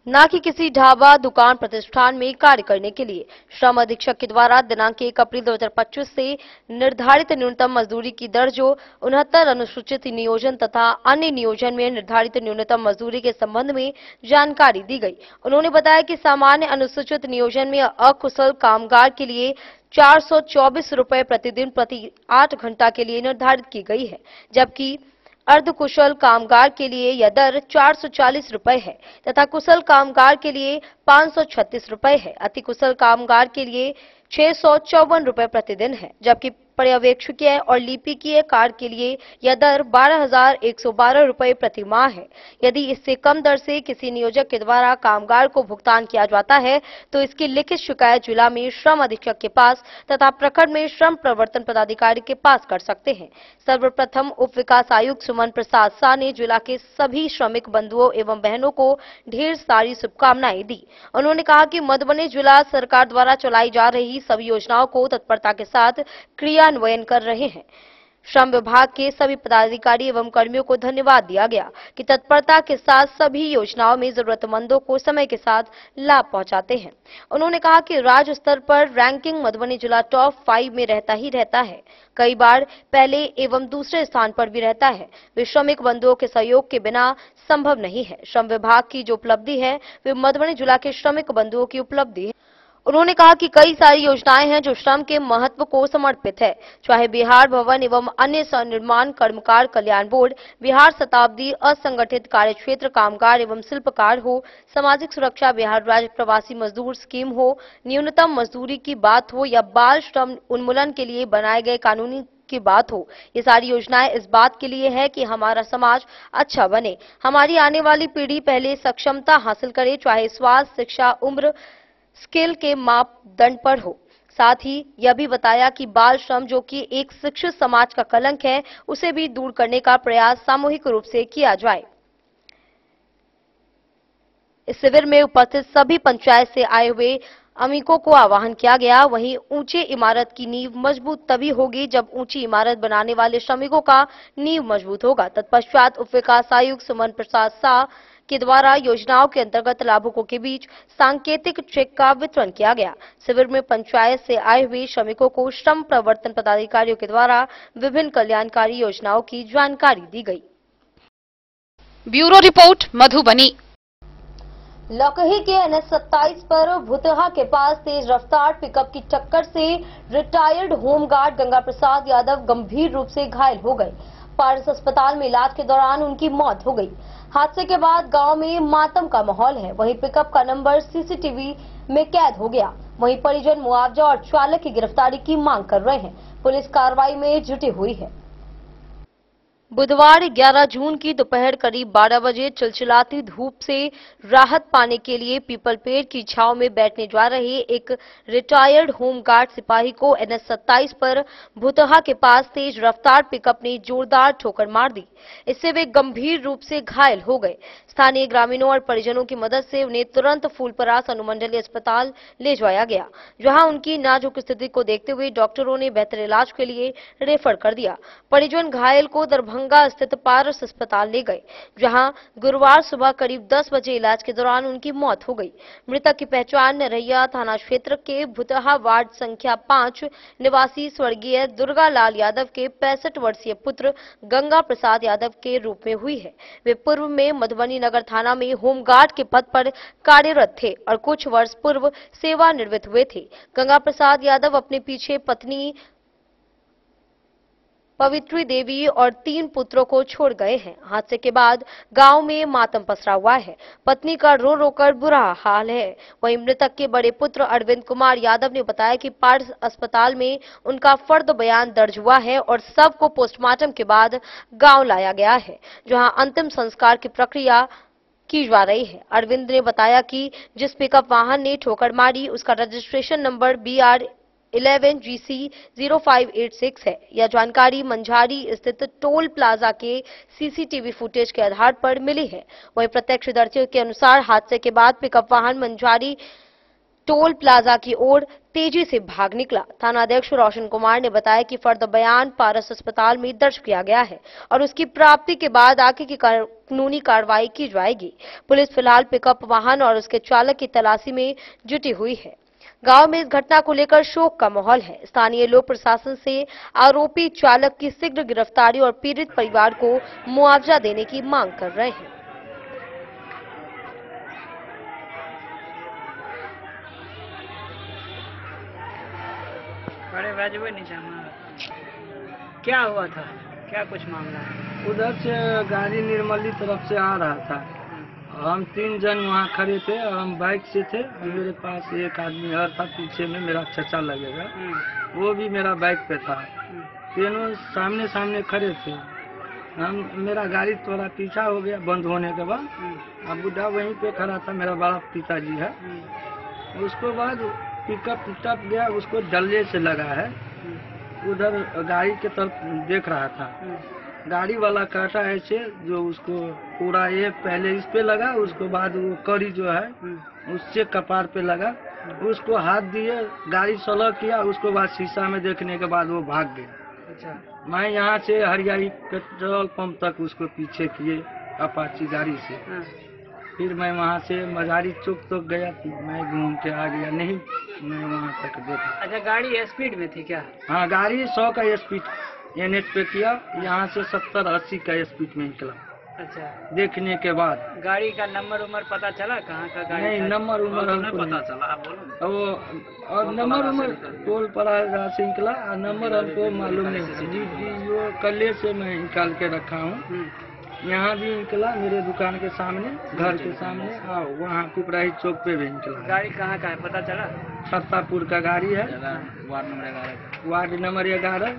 न कि किसी ढाबा, दुकान, प्रतिष्ठान में कार्य करने के लिए। श्रम अधीक्षक के द्वारा दिनांक 1 अप्रैल 2025 से निर्धारित न्यूनतम मजदूरी की दर जो 69 अनुसूचित नियोजन तथा अन्य नियोजन में निर्धारित न्यूनतम मजदूरी के संबंध में जानकारी दी गई। उन्होंने बताया कि सामान्य अनुसूचित नियोजन में अकुशल कामगार के लिए 424 रुपए प्रतिदिन प्रति 8 घंटा के लिए निर्धारित की गई है, जबकि अर्धकुशल कामगार के लिए यह दर 440 रुपए है तथा कुशल कामगार के लिए 536 रुपए है। अति कुशल कामगार के लिए 654 रुपए प्रतिदिन है, जबकि पर्यवेक्षकीय और लिपिकीय कार्य के लिए यह दर 12,112 रुपए प्रति माह है। यदि इससे कम दर से किसी नियोजक के द्वारा कामगार को भुगतान किया जाता है तो इसकी लिखित शिकायत जिला में श्रम अधीक्षक के पास तथा प्रखंड में श्रम प्रवर्तन पदाधिकारी के पास कर सकते हैं। सर्वप्रथम उप विकास आयुक्त सुमन प्रसाद शाह ने जिला के सभी श्रमिक बंधुओं एवं बहनों को ढेर सारी शुभकामनाएं दी। उन्होंने कहा कि मधुबनी जिला सरकार द्वारा चलाई जा रही सभी योजनाओं को तत्परता के साथ क्रियान्वयन कर रहे हैं। श्रम विभाग के सभी पदाधिकारी एवं कर्मियों को धन्यवाद दिया गया कि तत्परता के साथ सभी योजनाओं में जरूरतमंदों को समय के साथ लाभ पहुंचाते हैं। उन्होंने कहा कि राज्य स्तर पर रैंकिंग मधुबनी जिला टॉप 5 में रहता है, कई बार पहले एवं दूसरे स्थान पर भी रहता है। वे श्रमिक बंधुओं के सहयोग के बिना संभव नहीं है। श्रम विभाग की जो उपलब्धि है वे मधुबनी जिला के श्रमिक बंधुओं की उपलब्धि है। उन्होंने कहा कि कई सारी योजनाएं हैं जो श्रम के महत्व को समर्पित है, चाहे बिहार भवन एवं अन्य निर्माण कर्मकार कल्याण बोर्ड, बिहार शताब्दी असंगठित कार्य क्षेत्र कामगार एवं शिल्पकार हो, सामाजिक सुरक्षा बिहार राज्य प्रवासी मजदूर स्कीम हो, न्यूनतम मजदूरी की बात हो या बाल श्रम उन्मूलन के लिए बनाए गए कानूनी की बात हो। ये सारी योजनाएं इस बात के लिए है कि हमारा समाज अच्छा बने, हमारी आने वाली पीढ़ी पहले सक्षमता हासिल करे, चाहे स्वास्थ्य, शिक्षा, उम्र, स्किल के मापदंड पर हो। साथ ही यह भी बताया कि बाल श्रम जो कि एक शिक्षित समाज का कलंक है, उसे भी दूर करने का प्रयास सामूहिक रूप से किया जाए। इस शिविर में उपस्थित सभी पंचायत से आए हुए अमीकों को आह्वान किया गया। वहीं ऊंची इमारत की नींव मजबूत तभी होगी जब ऊंची इमारत बनाने वाले श्रमिकों का नींव मजबूत होगा। तत्पश्चात उप विकास आयुक्त सुमन प्रसाद शाह के द्वारा योजनाओं के अंतर्गत लाभुकों के बीच सांकेतिक चेक का वितरण किया गया। शिविर में पंचायत से आए हुए श्रमिकों को श्रम प्रवर्तन पदाधिकारियों के द्वारा विभिन्न कल्याणकारी योजनाओं की जानकारी दी गई। Bureau report Madhubani. लकही के NH 27 पर भुतहा के पास तेज रफ्तार पिकअप की टक्कर से रिटायर्ड होमगार्ड गंगा प्रसाद यादव गंभीर रूप से घायल हो गए। पारस अस्पताल में इलाज के दौरान उनकी मौत हो गई। हादसे के बाद गांव में मातम का माहौल है। वहीं पिकअप का नंबर सीसीटीवी में कैद हो गया। वहीं परिजन मुआवजा और चालक की गिरफ्तारी की मांग कर रहे हैं। पुलिस कार्रवाई में जुटी हुई है। बुधवार 11 जून की दोपहर करीब 12 बजे चिलचिलाती धूप से राहत पाने के लिए पीपल पेड़ की छांव में बैठने जा रहे एक रिटायर्ड होमगार्ड सिपाही को NH 27 पर भुतहा के पास तेज रफ्तार पिकअप ने जोरदार ठोकर मार दी। इससे वे गंभीर रूप से घायल हो गए। स्थानीय ग्रामीणों और परिजनों की मदद से उन्हें तुरंत फूलपरास अनुमंडलीय अस्पताल ले जाया गया, जहां उनकी नाजुक स्थिति को देखते हुए डॉक्टरों ने बेहतर इलाज के लिए रेफर कर दिया। परिजन घायल को दरभंगा स्थित पारस अस्पताल ले गए, जहां गुरुवार सुबह करीब 10 बजे इलाज के दौरान उनकी मौत हो गई। मृतक की पहचान नरैया थाना क्षेत्र के भुतहा वार्ड संख्या 5 निवासी स्वर्गीय दुर्गा लाल यादव के 65 वर्षीय पुत्र गंगा प्रसाद यादव के रूप में हुई है। वे पूर्व में मधुबनी नगर थाना में होमगार्ड के पद पर कार्यरत थे और कुछ वर्ष पूर्व सेवानिवृत्त हुए थे। गंगा प्रसाद यादव अपने पीछे पत्नी पवित्री देवी और 3 पुत्रों को छोड़ गए हैं। हादसे के बाद गांव में मातम पसरा हुआ है। पत्नी का रो रो कर बुरा हाल है। वहीं मृतक के बड़े पुत्र अरविंद कुमार यादव ने बताया कि पारस अस्पताल में उनका फर्द बयान दर्ज हुआ है और शव को पोस्टमार्टम के बाद गांव लाया गया है, जहां अंतिम संस्कार की प्रक्रिया की जा रही है। अरविंद ने बताया कि जिस पिकअप वाहन ने ठोकर मारी उसका रजिस्ट्रेशन नंबर BR 11GC 0586 है। यह जानकारी मंझारी स्थित टोल प्लाजा के सीसीटीवी फुटेज के आधार पर मिली है। वहीं प्रत्यक्षदर्शियों के अनुसार हादसे के बाद पिकअप वाहन मंझारी टोल प्लाजा की ओर तेजी से भाग निकला। थानाध्यक्ष रोशन कुमार ने बताया कि फर्द बयान पारस अस्पताल में दर्ज किया गया है और उसकी प्राप्ति के बाद आगे की कानूनी कार्रवाई की जाएगी। पुलिस फिलहाल पिकअप वाहन और उसके चालक की तलाशी में जुटी हुई है। गांव में इस घटना को लेकर शोक का माहौल है। स्थानीय लोग प्रशासन से आरोपी चालक की शीघ्र गिरफ्तारी और पीड़ित परिवार को मुआवजा देने की मांग कर रहे हैं। बड़े वाजिब नहीं जाना। क्या हुआ था, क्या कुछ मामला है? उधर से गाड़ी निर्मली तरफ से आ रहा था। हम 3 जन वहाँ खड़े थे और हम बाइक से थे। मेरे पास एक आदमी और था पीछे में, मेरा चचा लगेगा, वो भी मेरा बाइक पे था। तीनों सामने सामने खड़े थे। मेरा गाड़ी थोड़ा पीछा हो गया बंद होने के बाद। अब बुढ़ा वहीं पे खड़ा था, मेरा बड़ा पिताजी है। उसके बाद पिकअप टप गया, उसको डल्ले से लगा है। उधर गाड़ी के तरफ देख रहा था। गाड़ी वाला काटा ऐसे जो उसको पूरा ये पहले इस पे लगा, उसके बाद वो कड़ी जो है उससे कपार पे लगा। उसको हाथ दिए, गाड़ी स्लो किया, उसके बाद शीशा में देखने के बाद वो भाग गया। अच्छा। मैं यहाँ से हरियाली पेट्रोल पंप तक उसको पीछे किए अपाची गाड़ी से। फिर मैं वहाँ से मजारी चौक तक गया, मैं घूम के आ गया। नहीं, मैं वहाँ तक देखा। अच्छा, गाड़ी स्पीड में थी क्या? हाँ, गाड़ी 100 का स्पीड NH पे किया, यहाँ से 70-80 का स्पीड में निकला। अच्छा। देखने के बाद गाड़ी का नंबर उम्र पता चला कहाँ का गाड़ी? नहीं, नंबर उम्र हमको पता चला। आप बोलो। वो और नंबर उम्र टोल प्लाजा से निकला, नंबर हमको मालूम नहीं। जी, वो कल से मैं निकाल के रखा हूँ। यहाँ भी निकला, मेरे दुकान के सामने, घर के सामने, और वहाँ पिपराही चौक पे भी निकला। गाड़ी कहाँ का है पता चला? छत्तापुर का गाड़ी है, वार्ड नंबर 11,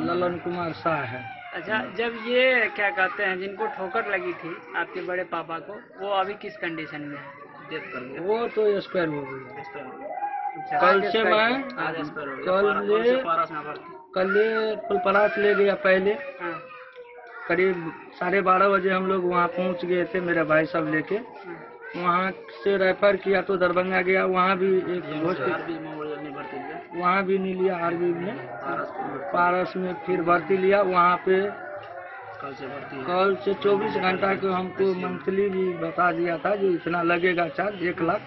ललन कुमार शाह है। अच्छा, जब ये क्या कहते हैं जिनको ठोकर लगी थी आपके बड़े पापा को, वो अभी किस कंडीशन में है? वो तो एक्सपायर हो गई। कल से मैं कल फुलपरास ले गया। पहले करीब 12:30 बजे हम लोग वहाँ पहुँच गए थे, मेरे भाई सब लेके। वहाँ से रेफर किया तो दरभंगा गया, वहाँ भी एक वहाँ भी नहीं लिया, आरबी में पारस में फिर भर्ती लिया। वहाँ पे कल से 24 घंटा को हमको मंथली भी बता दिया था जो इतना लगेगा चार्ज 1 लाख,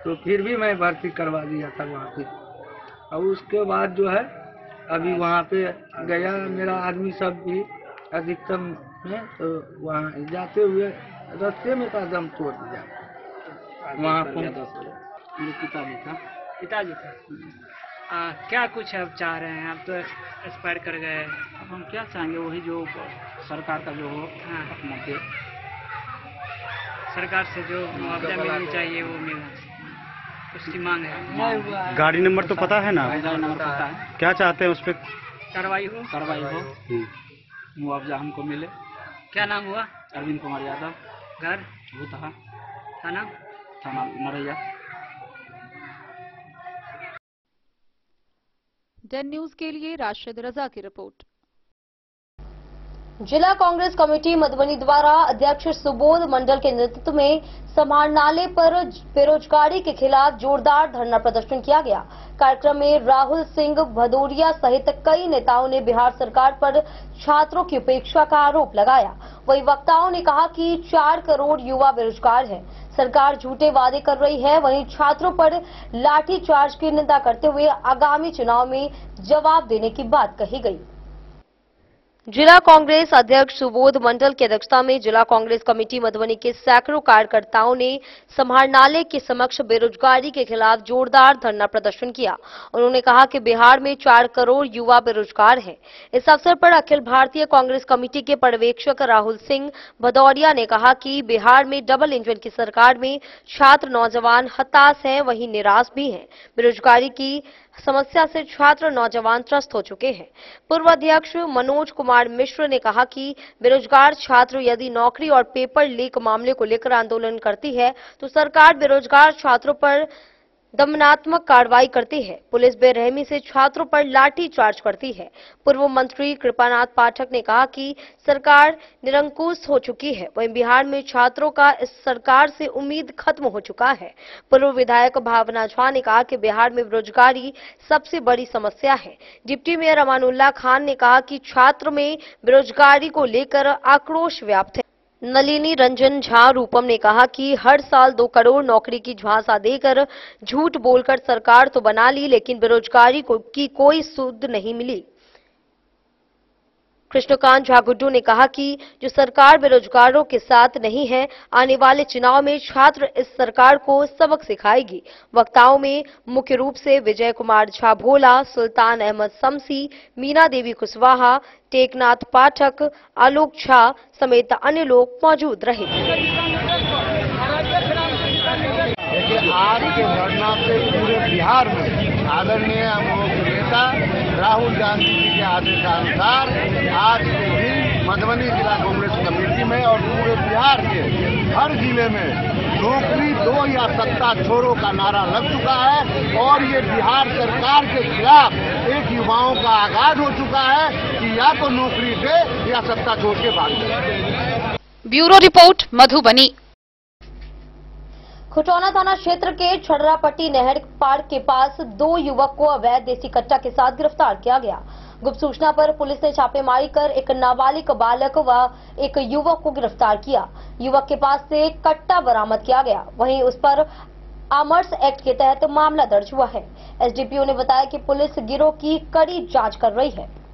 तो फिर भी मैं भर्ती करवा दिया था वहाँ पे। और उसके बाद जो है अभी वहाँ पे गया, मेरा आदमी सब भी अधिकतम में, तो वहाँ जाते हुए रास्ते में का दम तोड़ दिया। वहाँ पिताजी था। क्या कुछ अब चाह रहे हैं? आप तो एक्सपायर कर गए, अब हम क्या चाहेंगे? वही जो सरकार का जो हो, अपना दे, सरकार से जो मुआवजा मिलनी चाहिए वो मिलना, उसकी मांग है। गाड़ी नंबर तो पता है ना? गाड़ी नंबर पता है। क्या चाहते हैं उस पर? कार्रवाई हो, मुआवजा हमको मिले। क्या नाम हुआ? अरविंद कुमार यादव। घर भूतहा, थाना नरैया। डन न्यूज के लिए राशिद रजा की रिपोर्ट। जिला कांग्रेस कमेटी मधुबनी द्वारा अध्यक्ष सुबोध मंडल के नेतृत्व में समाहरणालय पर बेरोजगारी के खिलाफ जोरदार धरना प्रदर्शन किया गया। कार्यक्रम में राहुल सिंह भदौरिया सहित कई नेताओं ने बिहार सरकार पर छात्रों की उपेक्षा का आरोप लगाया। वहीं वक्ताओं ने कहा कि 4 करोड़ युवा बेरोजगार हैं, सरकार झूठे वादे कर रही है। वहीं छात्रों पर लाठीचार्ज की निंदा करते हुए आगामी चुनाव में जवाब देने की बात कही गई। जिला कांग्रेस अध्यक्ष सुबोध मंडल की अध्यक्षता में जिला कांग्रेस कमेटी मधुबनी के सैकड़ों कार्यकर्ताओं ने समाहरणालय के समक्ष बेरोजगारी के खिलाफ जोरदार धरना प्रदर्शन किया। उन्होंने कहा कि बिहार में 4 करोड़ युवा बेरोजगार हैं। इस अवसर पर अखिल भारतीय कांग्रेस कमेटी के पर्यवेक्षक राहुल सिंह भदौरिया ने कहा कि बिहार में डबल इंजन की सरकार में छात्र नौजवान हताश हैं, वहीं निराश भी हैं। बेरोजगारी की समस्या से छात्र नौजवान त्रस्त हो चुके हैं। पूर्व अध्यक्ष मनोज कुमार मिश्र ने कहा कि बेरोजगार छात्र यदि नौकरी और पेपर लीक मामले को लेकर आंदोलन करती है तो सरकार बेरोजगार छात्रों पर दमनात्मक कार्रवाई करती है। पुलिस बेरहमी से छात्रों पर लाठी चार्ज करती है। पूर्व मंत्री कृपानाथ पाठक ने कहा कि सरकार निरंकुश हो चुकी है। वहीं बिहार में छात्रों का इस सरकार से उम्मीद खत्म हो चुका है। पूर्व विधायक भावना झा ने कहा कि बिहार में बेरोजगारी सबसे बड़ी समस्या है। डिप्टी मेयर अमानुल्लाह खान ने कहा कि छात्र में बेरोजगारी को लेकर आक्रोश व्याप्त है। नलिनी रंजन झा रूपम ने कहा कि हर साल 2 करोड़ नौकरी की झांसा देकर झूठ बोलकर सरकार तो बना ली, लेकिन बेरोजगारी की कोई सुध नहीं मिली। कृष्णकांत झा गुड्डू ने कहा कि जो सरकार बेरोजगारों के साथ नहीं है, आने वाले चुनाव में छात्र इस सरकार को सबक सिखाएगी। वक्ताओं में मुख्य रूप से विजय कुमार झा भोला, सुल्तान अहमद शमसी, मीना देवी कुशवाहा, टेकनाथ पाठक, आलोक झा समेत अन्य लोग मौजूद रहे। देखिए, आज के घटना से पूरे बिहार में आदरणीय हम लोग के नेता राहुल गांधी जी के आदेशानुसार आज के दिन मधुबनी जिला कांग्रेस कमेटी में और पूरे बिहार के हर जिले में नौकरी दो या सत्ता छोड़ो का नारा लग चुका है और ये बिहार सरकार के खिलाफ एक युवाओं का आगाज हो चुका है कि या तो नौकरी दे या सत्ता छोड़ के भाग जाए। Bureau report Madhubani. खुटौना थाना क्षेत्र के छड़रापट्टी नहर पार के पास 2 युवक को अवैध देसी कट्टा के साथ गिरफ्तार किया गया। गुप्त सूचना पर पुलिस ने छापेमारी कर एक नाबालिग बालक व एक युवक को गिरफ्तार किया। युवक के पास से कट्टा बरामद किया गया। वहीं उस पर आमर्स एक्ट के तहत मामला दर्ज हुआ है। एसडीपीओ ने बताया कि पुलिस गिरोह की कड़ी जांच कर रही है।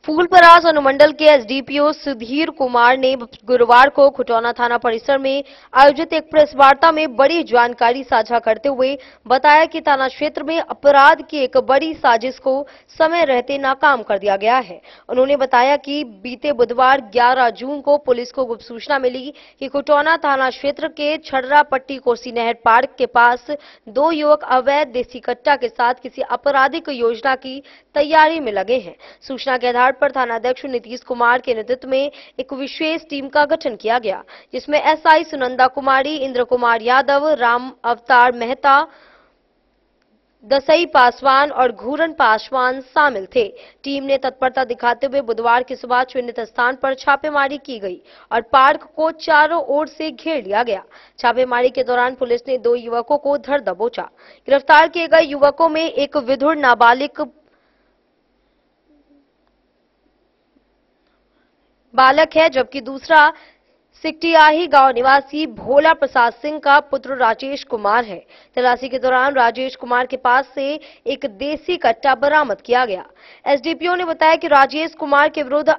फूलपरास अनुमंडल के एसडीपीओ सुधीर कुमार ने गुरुवार को खुटौना थाना परिसर में आयोजित एक प्रेस वार्ता में बड़ी जानकारी साझा करते हुए बताया कि थाना क्षेत्र में अपराध की एक बड़ी साजिश को समय रहते नाकाम कर दिया गया है। उन्होंने बताया कि बीते बुधवार 11 जून को पुलिस को गुप्त सूचना मिली कि खुटौना थाना क्षेत्र के छड़रापट्टी कोसी नहर पार्क के पास 2 युवक अवैध देसी कट्टा के साथ किसी आपराधिक योजना की तैयारी में लगे हैं। सूचना के आधार पर थानाध्यक्ष नीतीश कुमार के नेतृत्व में एक विशेष टीम का गठन किया गया, जिसमें एसआई सुनंदा कुमारी, इंद्र कुमार यादव, राम अवतार मेहता, दसई पासवान और घूरन पासवान शामिल थे। टीम ने तत्परता दिखाते हुए बुधवार की सुबह चिन्हित स्थान पर छापेमारी की गई और पार्क को चारों ओर से घेर लिया गया। छापेमारी के दौरान पुलिस ने 2 युवकों को धर दबोचा। गिरफ्तार किए गए युवकों में एक विधुर नाबालिग बालक है, जबकि दूसरा सिकटियाही गांव निवासी भोला प्रसाद सिंह का पुत्र राजेश कुमार है। तलाशी के दौरान राजेश कुमार के पास से एक देसी कट्टा बरामद किया गया। एसडीपीओ ने बताया कि राजेश कुमार के विरुद्ध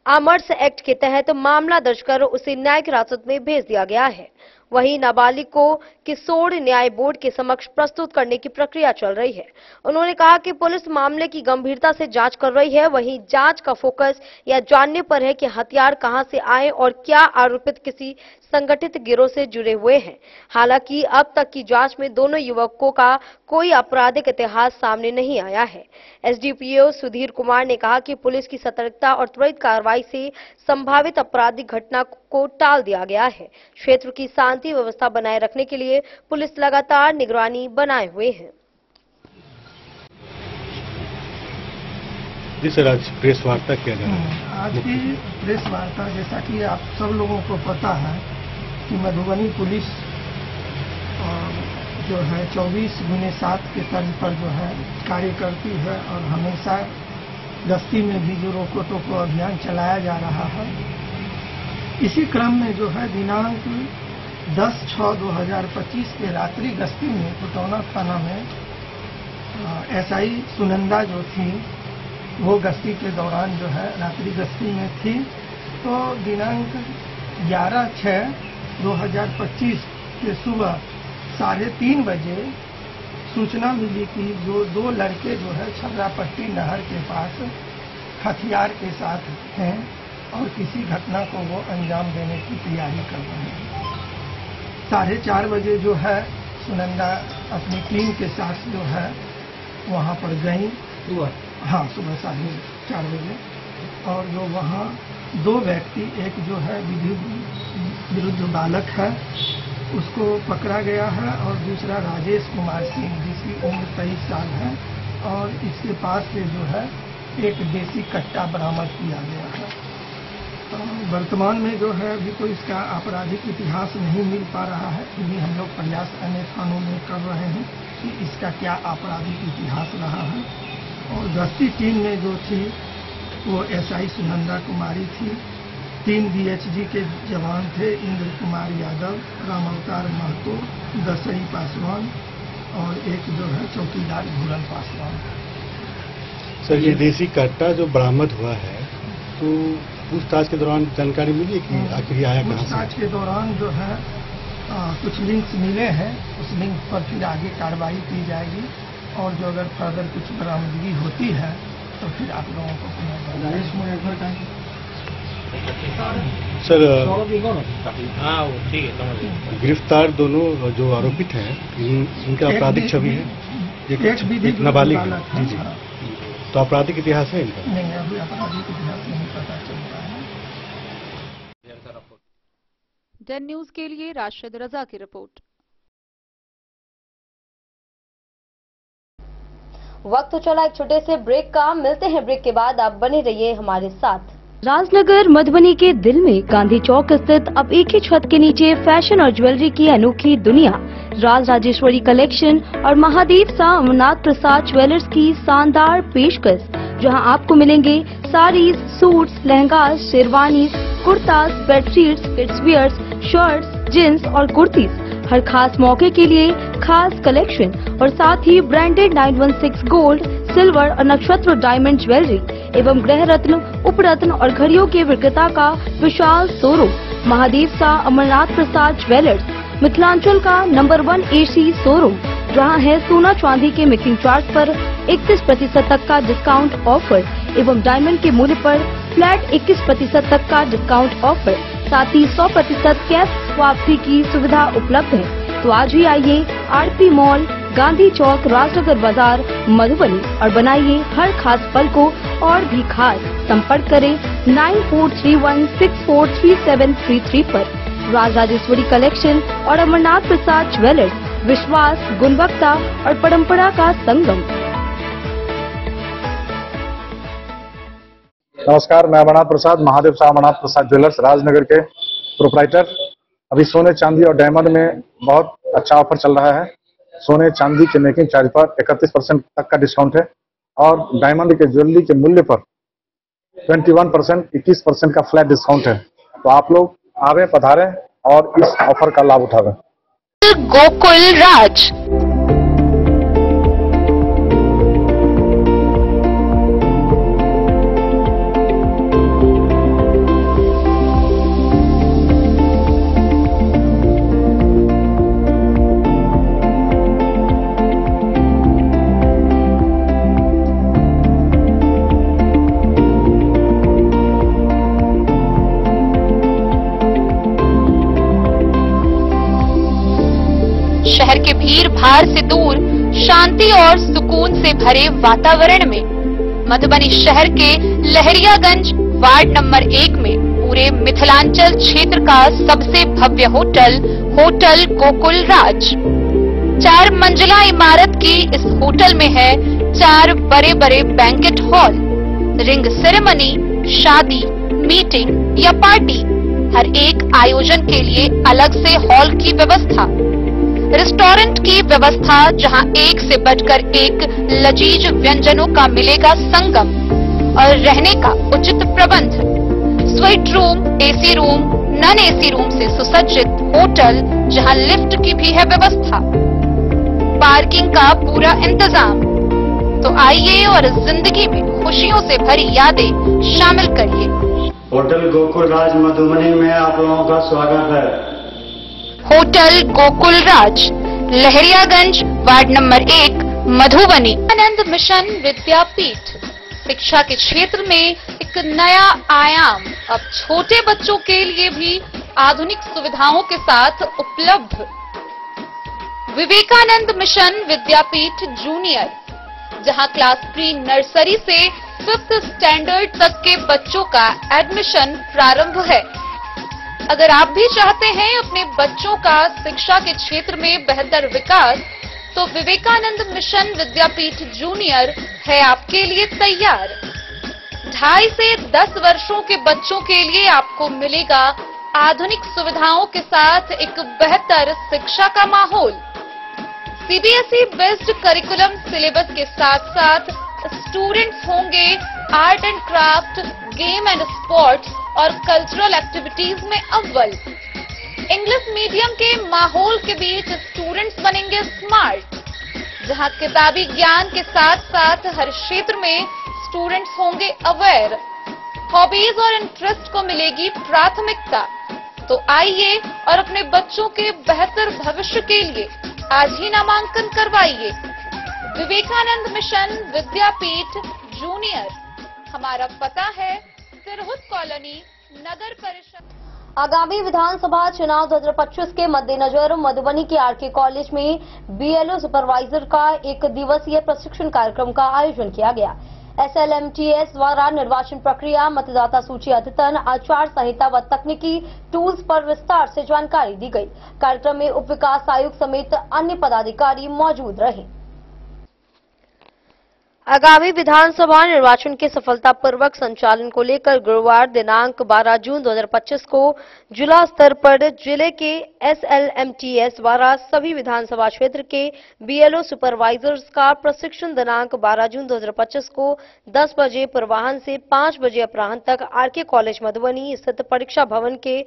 आमर्स एक्ट के तहत मामला दर्ज कर उसे न्यायिक हिरासत में भेज दिया गया है। वहीं नाबालिग को किशोर न्याय बोर्ड के समक्ष प्रस्तुत करने की प्रक्रिया चल रही है। उन्होंने कहा कि पुलिस मामले की गंभीरता से जांच कर रही है। वहीं जांच का फोकस यह जानने पर है कि हथियार कहां से आए और क्या आरोपित किसी संगठित गिरोह से जुड़े हुए हैं। हालांकि अब तक की जांच में दोनों युवकों का कोई आपराधिक इतिहास सामने नहीं आया है। एसडीपीओ सुधीर कुमार ने कहा कि पुलिस की सतर्कता और त्वरित कार्रवाई से संभावित आपराधिक घटना को टाल दिया गया है। क्षेत्र की शांति व्यवस्था बनाए रखने के लिए पुलिस लगातार निगरानी बनाए हुए है। जी सर, आज प्रेस वार्ता किया जा रहा है। आज की प्रेस वार्ता, जैसा कि आप सब लोगों को पता है कि मधुबनी पुलिस जो है 24/7 के तर्ज पर जो है कार्य करती है और हमेशा गश्ती में भी जो रोको टोको अभियान चलाया जा रहा है। इसी क्रम में जो है दिनांक 10/6/2025 के रात्रि गश्ती में खुटौना थाना में एसआई सुनंदा जो थी वो गश्ती के दौरान जो है रात्रि गश्ती में थी। तो दिनांक 11/6/2025 के सुबह 3:30 बजे सूचना मिली कि जो 2 लड़के जो है छड़रापट्टी नहर के पास हथियार के साथ हैं और किसी घटना को वो अंजाम देने की तैयारी कर रहे हैं। 4:30 बजे जो है सुनंदा अपनी टीम के साथ जो है वहाँ पर गई। हाँ, सुबह 4:30 बजे। और जो वहाँ 2 व्यक्ति, एक जो है विरुद्ध बालक है उसको पकड़ा गया है। और दूसरा राजेश कुमार सिंह, जिसकी उम्र 23 साल है, और इसके पास से जो है एक देसी कट्टा बरामद किया गया है। वर्तमान में जो है अभी तो इसका आपराधिक इतिहास नहीं मिल पा रहा है, फिर भी हम लोग प्रयास अन्य थानों में कर रहे हैं कि इसका क्या आपराधिक इतिहास रहा है। और गश्ती टीम में जो थी वो SI सुनंदा कुमारी थी, 3 BHG के जवान थे, इंद्र कुमार यादव, राम अवतार महतो, दसई पासवान और एक जो है चौकीदार घूरन पासवान। सर, ये देसी कट्टा जो बरामद हुआ है, तो पूछताछ के दौरान जानकारी मिली कि आखिर आया कहाँ से? पूछताछ के दौरान जो है कुछ लिंक्स मिले हैं, उस लिंक पर फिर आगे कार्रवाई की जाएगी, और जो अगर फर्दर कुछ बरामदगी होती है तो फिर आप लोगों को सर, गिरफ्तार दोनों जो आरोपित हैं, इनका आपराधिक छवि है, एक नाबालिग है। जी जी, तो आपराधिक इतिहास है इनका? नहीं, अभी आपराधिक इतिहास नहीं पता चल रहा है। डेन न्यूज के लिए राशिद रजा की रिपोर्ट। वक्त तो चला एक छोटे से ब्रेक का, मिलते हैं ब्रेक के बाद, आप बने रहिए हमारे साथ। राजनगर मधुबनी के दिल में गांधी चौक स्थित अब एक ही छत के नीचे फैशन और ज्वेलरी की अनोखी दुनिया राज राजेश्वरी कलेक्शन और महादेव शाह अमरनाथ प्रसाद ज्वेलर्स की शानदार पेशकश, जहां आपको मिलेंगे sarees, suits, lehengas, sherwanis, kurtas, bedsheets, kids wears, shirts, jeans और कुर्तीज। हर खास मौके के लिए खास कलेक्शन और साथ ही ब्रांडेड 916 गोल्ड, सिल्वर और नक्षत्र डायमंड ज्वेलरी एवं गृह रत्न, उपरत्न और घड़ियों के विक्रेता का विशाल शोरूम महादेव शाह अमरनाथ प्रसाद ज्वेलर्स, मिथिलांचल का नंबर 1 AC शोरूम, जहां है सोना चांदी के मेकिंग चार्ज पर 31% तक का डिस्काउंट ऑफर एवं डायमंड के मूल्य पर फ्लैट 21% तक का डिस्काउंट ऑफर, साथ ही 100% कैश वापसी की सुविधा उपलब्ध है। तो आज ही आइए RP मॉल, गांधी चौक, राजनगर बाजार, मधुबनी और बनाइए हर खास पल को और भी खास। संपर्क करें 9431643733 पर। राज राजेश्वरी कलेक्शन और अमरनाथ प्रसाद ज्वेलर्स, विश्वास, गुणवत्ता और परंपरा का संगम। नमस्कार, मैं अमरनाथ प्रसाद, महादेव शाह अमरनाथ प्रसाद ज्वेलर्स राजनगर के प्रोप्राइटर। अभी सोने, चांदी और डायमंड में बहुत अच्छा ऑफर चल रहा है। सोने चांदी के मेकिंग चार्ज पर 31% तक का डिस्काउंट है और डायमंड के ज्वेलरी के मूल्य पर 21%, 21% का फ्लैट डिस्काउंट है। तो आप लोग आवे, पधारें और इस ऑफर का लाभ उठावें। गोकुल राज। शहर के भीड़ भाड़ से दूर शांति और सुकून से भरे वातावरण में मधुबनी शहर के लहरियागंज वार्ड नंबर 1 में पूरे मिथिलांचल क्षेत्र का सबसे भव्य होटल गोकुल राज। 4 मंजिला इमारत की इस होटल में है 4 बड़े बड़े बैंकेट हॉल, रिंग सेरेमनी, शादी, मीटिंग या पार्टी, हर एक आयोजन के लिए अलग से हॉल की व्यवस्था, रेस्टोरेंट की व्यवस्था जहां एक से बढ़कर एक लजीज व्यंजनों का मिलेगा संगम, और रहने का उचित प्रबंध, suite room, AC room, non AC room से सुसज्जित होटल जहां लिफ्ट की भी है व्यवस्था, पार्किंग का पूरा इंतजाम। तो आइए और जिंदगी में खुशियों से भरी यादें शामिल करिए। होटल गोकुल राज मधुबनी में आप लोगों का स्वागत है। होटल गोकुल राज, लहरियागंज वार्ड नंबर 1, मधुबनी। आनंद मिशन विद्यापीठ शिक्षा के क्षेत्र में एक नया आयाम अब छोटे बच्चों के लिए भी आधुनिक सुविधाओं के साथ उपलब्ध। विवेकानंद मिशन विद्यापीठ जूनियर, जहां क्लास प्री नर्सरी से 5th स्टैंडर्ड तक के बच्चों का एडमिशन प्रारंभ है। अगर आप भी चाहते हैं अपने बच्चों का शिक्षा के क्षेत्र में बेहतर विकास, तो विवेकानंद मिशन विद्यापीठ जूनियर है आपके लिए तैयार। 2.5 से 10 वर्षों के बच्चों के लिए आपको मिलेगा आधुनिक सुविधाओं के साथ एक बेहतर शिक्षा का माहौल। सीबीएसई बेस्ड करिकुलम सिलेबस के साथ साथ स्टूडेंट्स होंगे art and craft, game and sports और कल्चरल एक्टिविटीज में अव्वल। इंग्लिश मीडियम के माहौल के बीच स्टूडेंट्स बनेंगे स्मार्ट, जहां किताबी ज्ञान के साथ साथ हर क्षेत्र में स्टूडेंट्स होंगे अवेयर। हॉबीज और इंटरेस्ट को मिलेगी प्राथमिकता। तो आइए और अपने बच्चों के बेहतर भविष्य के लिए आज ही नामांकन करवाइए। विवेकानंद मिशन विद्यापीठ जूनियर, हमारा पता है सिरहुत कॉलोनी, नगर परिषद। आगामी विधानसभा चुनाव 2025 के मद्देनजर मधुबनी के आरके कॉलेज में बीएलओ सुपरवाइजर का एक दिवसीय प्रशिक्षण कार्यक्रम का आयोजन किया गया। एसएलएमटीएस द्वारा निर्वाचन प्रक्रिया, मतदाता सूची अद्यतन, आचार संहिता व तकनीकी टूल्स पर विस्तार से जानकारी दी गई। कार्यक्रम में उप विकास आयुक्त समेत अन्य पदाधिकारी मौजूद रहे। आगामी विधानसभा निर्वाचन के सफलतापूर्वक संचालन को लेकर गुरुवार दिनांक 12 जून 2025 को जिला स्तर पर जिले के एसएलएमटीएस द्वारा सभी विधानसभा क्षेत्र के बीएलओ सुपरवाइजर्स का प्रशिक्षण दिनांक 12 जून 2025 को 10 बजे पूर्वाह्न से 5 बजे अपराह्न तक आरके कॉलेज मधुबनी स्थित परीक्षा भवन के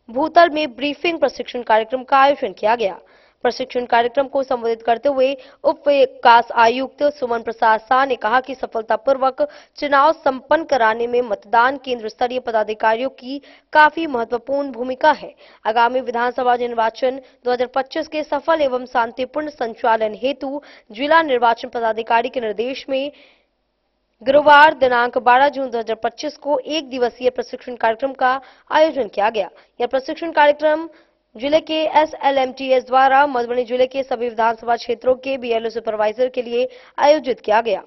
भूतल में ब्रीफिंग प्रशिक्षण कार्यक्रम का आयोजन किया गया। प्रशिक्षण कार्यक्रम को संबोधित करते हुए उप विकास आयुक्त सुमन प्रसाद शाह ने कहा कि सफलतापूर्वक चुनाव संपन्न कराने में मतदान केंद्र स्तरीय पदाधिकारियों की काफी महत्वपूर्ण भूमिका है। आगामी विधानसभा निर्वाचन 2025 के सफल एवं शांतिपूर्ण संचालन हेतु जिला निर्वाचन पदाधिकारी के निर्देश में गुरुवार दिनांक 12 जून 2025 को एक दिवसीय प्रशिक्षण कार्यक्रम का आयोजन किया गया। यह प्रशिक्षण कार्यक्रम जिले के एसएलएमटीएस द्वारा मधुबनी जिले के सभी विधानसभा क्षेत्रों के बीएलओ सुपरवाइजर के लिए आयोजित किया गया।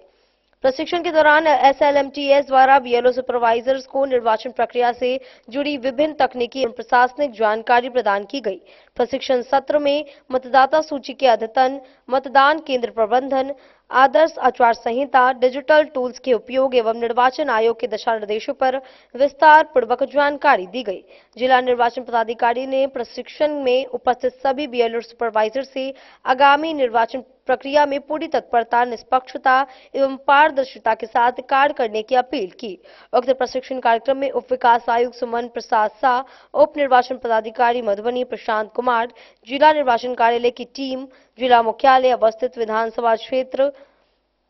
प्रशिक्षण के दौरान एसएलएमटीएस द्वारा बीएलओ सुपरवाइजर्स को निर्वाचन प्रक्रिया से जुड़ी विभिन्न तकनीकी एवं प्रशासनिक जानकारी प्रदान की गई। प्रशिक्षण सत्र में मतदाता सूची के अद्यतन, मतदान केंद्र प्रबंधन, आदर्श आचार संहिता, डिजिटल टूल्स के उपयोग एवं निर्वाचन आयोग के दिशा निर्देशों पर विस्तार पूर्वक जानकारी दी गई। जिला निर्वाचन पदाधिकारी ने प्रशिक्षण में उपस्थित सभी बीएलओ सुपरवाइजर से आगामी निर्वाचन प्रक्रिया में पूरी तत्परता, निष्पक्षता एवं पारदर्शिता के साथ कार्य करने की अपील की। उक्त प्रशिक्षण कार्यक्रम में उप विकास आयुक्त सुमन प्रसाद शाह, उप निर्वाचन पदाधिकारी मधुबनी प्रशांत कुमार, जिला निर्वाचन कार्यालय की टीम, जिला मुख्यालय अवस्थित विधानसभा क्षेत्र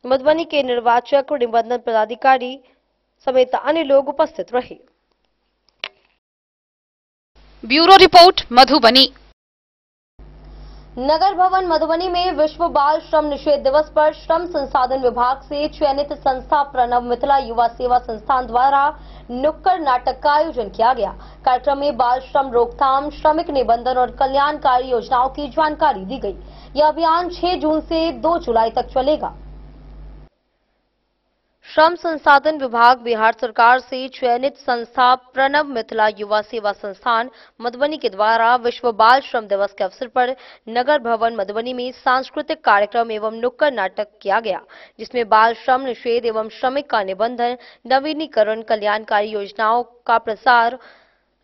मधुबनी के निर्वाचक निबंधन पदाधिकारी समेत अन्य लोग उपस्थित रहे। Bureau report Madhubani. नगर भवन मधुबनी में विश्व बाल श्रम निषेध दिवस पर श्रम संसाधन विभाग से चयनित संस्था प्रणव मिथिला युवा सेवा संस्थान द्वारा नुक्कड़ नाटक का आयोजन किया गया। कार्यक्रम में बाल श्रम रोकथाम, श्रमिक निबंधन और कल्याणकारी योजनाओं की जानकारी दी गई। यह अभियान 6 जून से 2 जुलाई तक चलेगा। श्रम संसाधन विभाग बिहार सरकार से चयनित संस्था प्रणव मिथिला युवा सेवा संस्थान मधुबनी के द्वारा विश्व बाल श्रम दिवस के अवसर पर नगर भवन मधुबनी में सांस्कृतिक कार्यक्रम एवं नुक्कड़ नाटक किया गया, जिसमें बाल श्रम निषेध एवं श्रमिक का निबंधन, नवीनीकरण, कल्याणकारी योजनाओं का प्रसार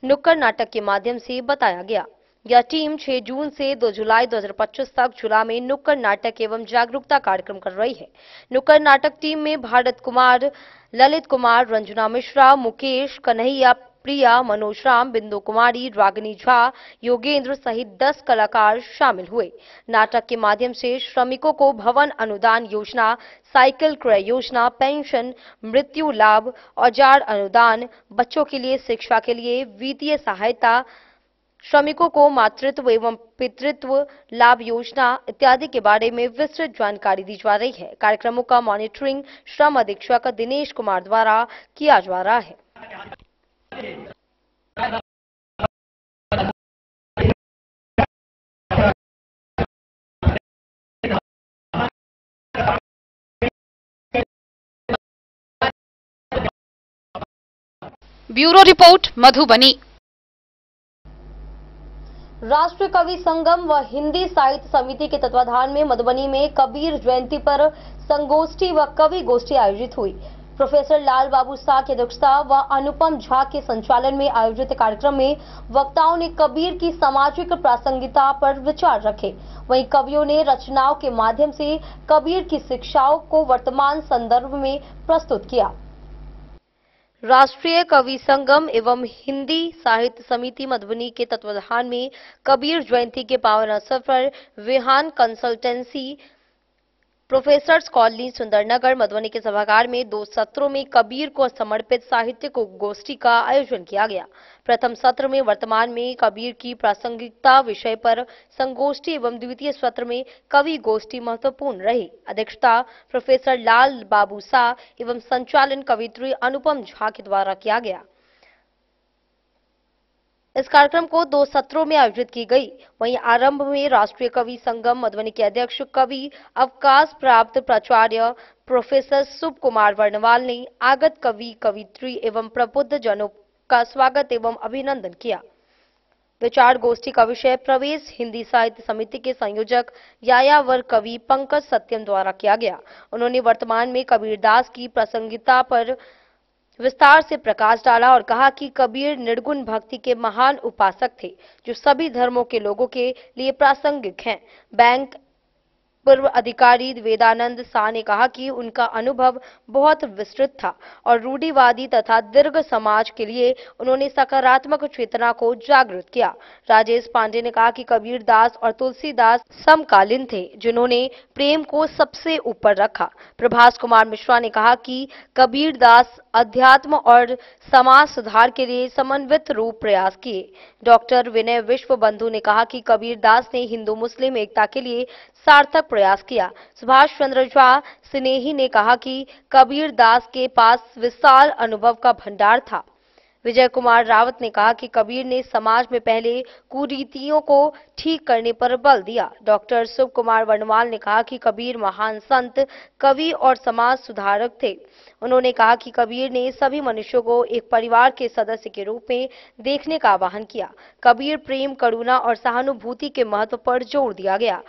नुक्कड़ नाटक के माध्यम से बताया गया। यह टीम 6 जून से 2 जुलाई 2025 तक जिला में नुक्कड़ नाटक एवं जागरूकता कार्यक्रम कर रही है। नुक्कड़ नाटक टीम में भारत कुमार, ललित कुमार, रंजना मिश्रा, मुकेश, कन्हैया, प्रिया, मनोज राम, बिंदु कुमारी, रागिनी झा, योगेंद्र सहित 10 कलाकार शामिल हुए। नाटक के माध्यम से श्रमिकों को भवन अनुदान योजना, साइकिल क्रय योजना, पेंशन, मृत्यु लाभ, औजार अनुदान, बच्चों के लिए शिक्षा के लिए वित्तीय सहायता, श्रमिकों को मातृत्व एवं पितृत्व लाभ योजना इत्यादि के बारे में विस्तृत जानकारी दी जा रही है। कार्यक्रमों का मॉनिटरिंग श्रम अधीक्षक दिनेश कुमार द्वारा किया जा रहा है। Bureau report Madhubani. राष्ट्रीय कवि संगम व हिंदी साहित्य समिति के तत्वाधान में मधुबनी में कबीर जयंती पर संगोष्ठी व कवि गोष्ठी आयोजित हुई। प्रोफेसर लाल बाबू शाह की अध्यक्षता व अनुपम झा के संचालन में आयोजित कार्यक्रम में वक्ताओं ने कबीर की सामाजिक प्रासंगिकता पर विचार रखे। वहीं कवियों ने रचनाओं के माध्यम से कबीर की शिक्षाओं को वर्तमान संदर्भ में प्रस्तुत किया। राष्ट्रीय कवि संगम एवं हिंदी साहित्य समिति मधुबनी के तत्वाधान में कबीर जयंती के पावन अवसर पर Vihan consultancy professors colony Sundarnagar Madhubani के सभागार में 2 सत्रों में कबीर को समर्पित साहित्यिक गोष्ठी का आयोजन किया गया। प्रथम सत्र में वर्तमान में कबीर की प्रासंगिकता विषय पर संगोष्ठी एवं द्वितीय सत्र में कवि गोष्ठी महत्वपूर्ण रही। अध्यक्षता प्रोफेसर लाल बाबू शाह एवं संचालन कवियत्री अनुपम झा के द्वारा किया गया। इस कार्यक्रम को 2 सत्रों में आयोजित की गई। वहीं आरंभ में राष्ट्रीय कवि संगम मधुबनी के अध्यक्ष कवि अवकाश प्राप्त प्राचार्य प्रोफेसर शुभ कुमार वर्णवाल ने आगत कवि कवित्री एवं प्रबुद्ध जनों का स्वागत एवं अभिनंदन किया। विचार गोष्ठी का विषय प्रवेश हिंदी साहित्य समिति के संयोजक यायावर कवि पंकज सत्यम द्वारा किया गया। उन्होंने वर्तमान में कबीरदास की प्रासंगिकता पर विस्तार से प्रकाश डाला और कहा कि कबीर निर्गुण भक्ति के महान उपासक थे जो सभी धर्मों के लोगों के लिए प्रासंगिक हैं। बैंक पूर्व अधिकारी वेदानंद शाह ने कहा कि उनका अनुभव बहुत विस्तृत था और रूढ़िवादी तथा दीर्घ समाज के लिए उन्होंने सकारात्मक चेतना को जागृत किया। राजेश पांडे ने कहा कि कबीर दास और तुलसीदास समकालीन थे जिन्होंने प्रेम को सबसे ऊपर रखा। प्रभास कुमार मिश्रा ने कहा कि कबीर दास अध्यात्म और समाज सुधार के लिए समन्वित रूप प्रयास किए। डॉक्टर विनय विश्व बंधु ने कहा कि कबीर दास ने हिंदू मुस्लिम एकता के लिए सार्थक प्रयास किया। सुभाष चंद्र झा स्नेही ने कहा कि कबीर दास के पास विशाल अनुभव का भंडार था। विजय कुमार रावत ने कहा कि कबीर ने समाज में पहले कुरीतियों को ठीक करने पर बल दिया। डॉक्टर शुभ कुमार वर्णवाल ने कहा कि कबीर महान संत, कवि और समाज सुधारक थे। उन्होंने कहा कि कबीर ने सभी मनुष्यों को एक परिवार के सदस्य के रूप में देखने का आह्वान किया। कबीर प्रेम, करुणा और सहानुभूति के महत्व पर जोर दिया गया।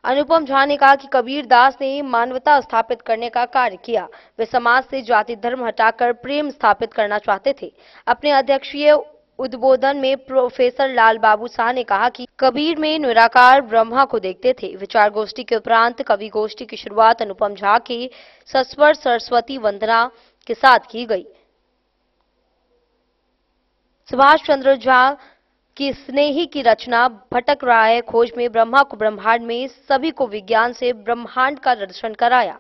अनुपम झा ने कहा कि कबीर दास ने मानवता स्थापित करने का कार्य किया। वे समाज से जाति धर्म हटाकर प्रेम स्थापित करना चाहते थे। अपने अध्यक्षीय उद्बोधन में प्रोफेसर लाल बाबू शाह ने कहा कि कबीर में निराकार ब्रह्मा को देखते थे। विचार गोष्ठी के उपरांत कवि गोष्ठी की शुरुआत अनुपम झा के सस्वर सरस्वती वंदना के साथ की गई। सुभाष चंद्र झा की स्नेही की रचना भटक रहा है खोज में ब्रह्मा को ब्रह्मांड में सभी को विज्ञान से ब्रह्मांड का दर्शन कराया।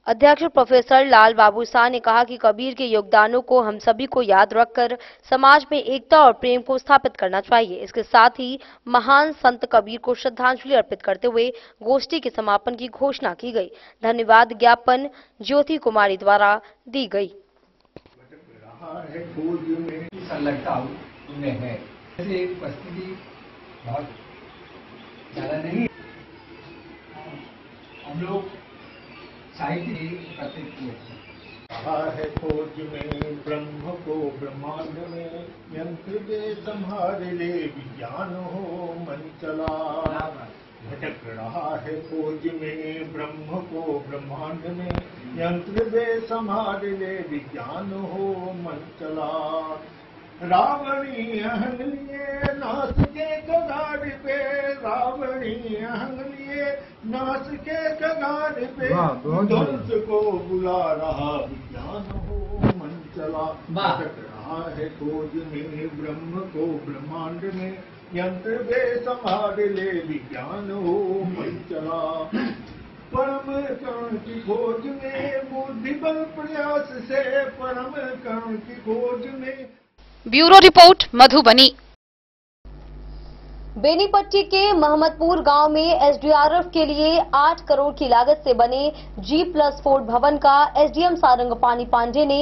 अध्यक्ष प्रोफेसर लाल बाबू शाह ने कहा कि कबीर के योगदानों को हम सभी को याद रखकर समाज में एकता और प्रेम को स्थापित करना चाहिए। इसके साथ ही महान संत कबीर को श्रद्धांजलि अर्पित करते हुए गोष्ठी के समापन की घोषणा की गई। धन्यवाद ज्ञापन ज्योति कुमारी द्वारा दी गई। परिस्थिति बहुत ज्यादा नहीं, हम लोग साहित्य एकत्रित किए है खोज में ब्रह्म को ब्रह्मांड में यंत्र दे संहार ले विज्ञान हो मन चला। भटक रहा है खोज में ब्रह्म को ब्रह्मांड में यंत्र दे संहार ले विज्ञान हो मन चला। रावणी अहंग लिए नास के कगार पे, रावणी अहंग लिए नास के कगार पे, ध्वंस को बुला रहा विज्ञान हो मन चला। भटक रहा है खोज में ब्रह्म को ब्रह्मांड में यंत्र वे संभाल ले विज्ञान हो मन चला। परम कर्ण की खोज में बुद्धि बल प्रयास से, परम कर्ण की खोज में। Bureau report Madhubani. बेनीपट्टी के महमदपुर गांव में एसडीआरएफ के लिए 8 करोड़ की लागत से बने G+4 भवन का एसडीएम सारंगपानी पांडे ने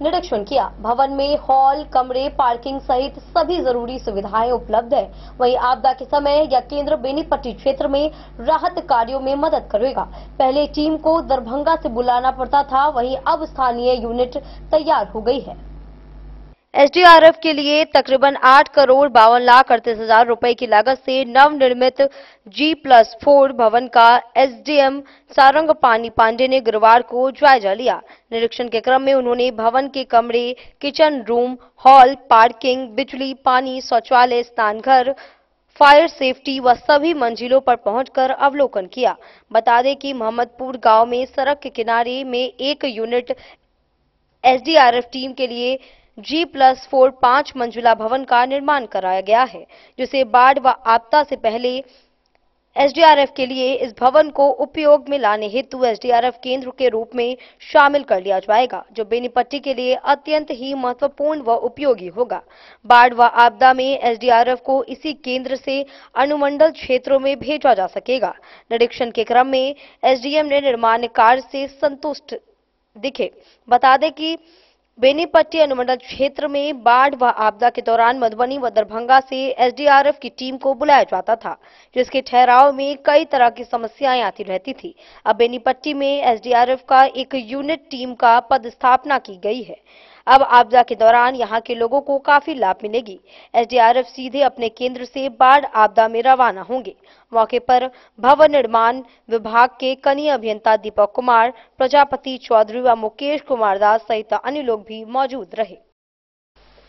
निरीक्षण किया। भवन में हॉल, कमरे, पार्किंग सहित सभी जरूरी सुविधाएं उपलब्ध है। वहीं आपदा के समय यह केंद्र बेनीपट्टी क्षेत्र में राहत कार्यों में मदद करेगा। पहले टीम को दरभंगा से बुलाना पड़ता था, वहीं अब स्थानीय यूनिट तैयार हो गई है। एसडीआरएफ के लिए तकरीबन 8,52,38,000 रुपए की लागत से नवनिर्मित G+4 भवन का एसडीएम सारंगपानी पांडे ने गुरुवार को जायजा लिया। निरीक्षण के क्रम में उन्होंने भवन के कमरे, किचन रूम, हॉल, पार्किंग, बिजली, पानी, शौचालय, स्नानघर, फायर सेफ्टी व सभी मंजिलों पर पहुंचकर अवलोकन किया। बता दें कि मोहम्मदपुर गांव में सड़क के किनारे में एक यूनिट एसडीआरएफ टीम के लिए G+4 5 मंजिला भवन का निर्माण कराया गया है, जिसे बाढ़ व आपदा से पहले एसडीआरएफ के लिए इस भवन को उपयोग में लाने हेतु एसडीआरएफ केंद्र के रूप में शामिल कर लिया जाएगा, जो बेनीपट्टी के लिए अत्यंत ही महत्वपूर्ण व उपयोगी होगा। बाढ़ व आपदा में एसडीआरएफ को इसी केंद्र से अनुमंडल क्षेत्रों में भेजा जा सकेगा। निरीक्षण के क्रम में एसडीएम ने निर्माण कार्य से संतुष्ट दिखे। बता दें कि बेनीपट्टी अनुमंडल क्षेत्र में बाढ़ व आपदा के दौरान मधुबनी व दरभंगा से एसडीआरएफ की टीम को बुलाया जाता था, जिसके ठहराव में कई तरह की समस्याएं आती रहती थी। अब बेनीपट्टी में एसडीआरएफ का एक यूनिट टीम का पदस्थापना की गई है। अब आपदा के दौरान यहां के लोगों को काफी लाभ मिलेगी। एसडीआरएफ सीधे अपने केंद्र से बाढ़ आपदा में रवाना होंगे। मौके पर भवन निर्माण विभाग के कनीय अभियंता दीपक कुमार, प्रजापति चौधरी व मुकेश कुमार दास सहित अन्य लोग भी मौजूद रहे।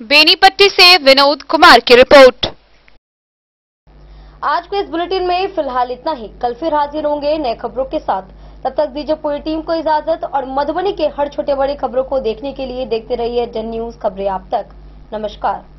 बेनीपट्टी से विनोद कुमार की रिपोर्ट। आज के इस बुलेटिन में फिलहाल इतना ही। कल फिर हाजिर होंगे नए खबरों के साथ। तब तक दीजिए पूरी टीम को इजाजत और मधुबनी के हर छोटे बड़े खबरों को देखने के लिए देखते रहिए डन न्यूज खबरें आप तक। नमस्कार।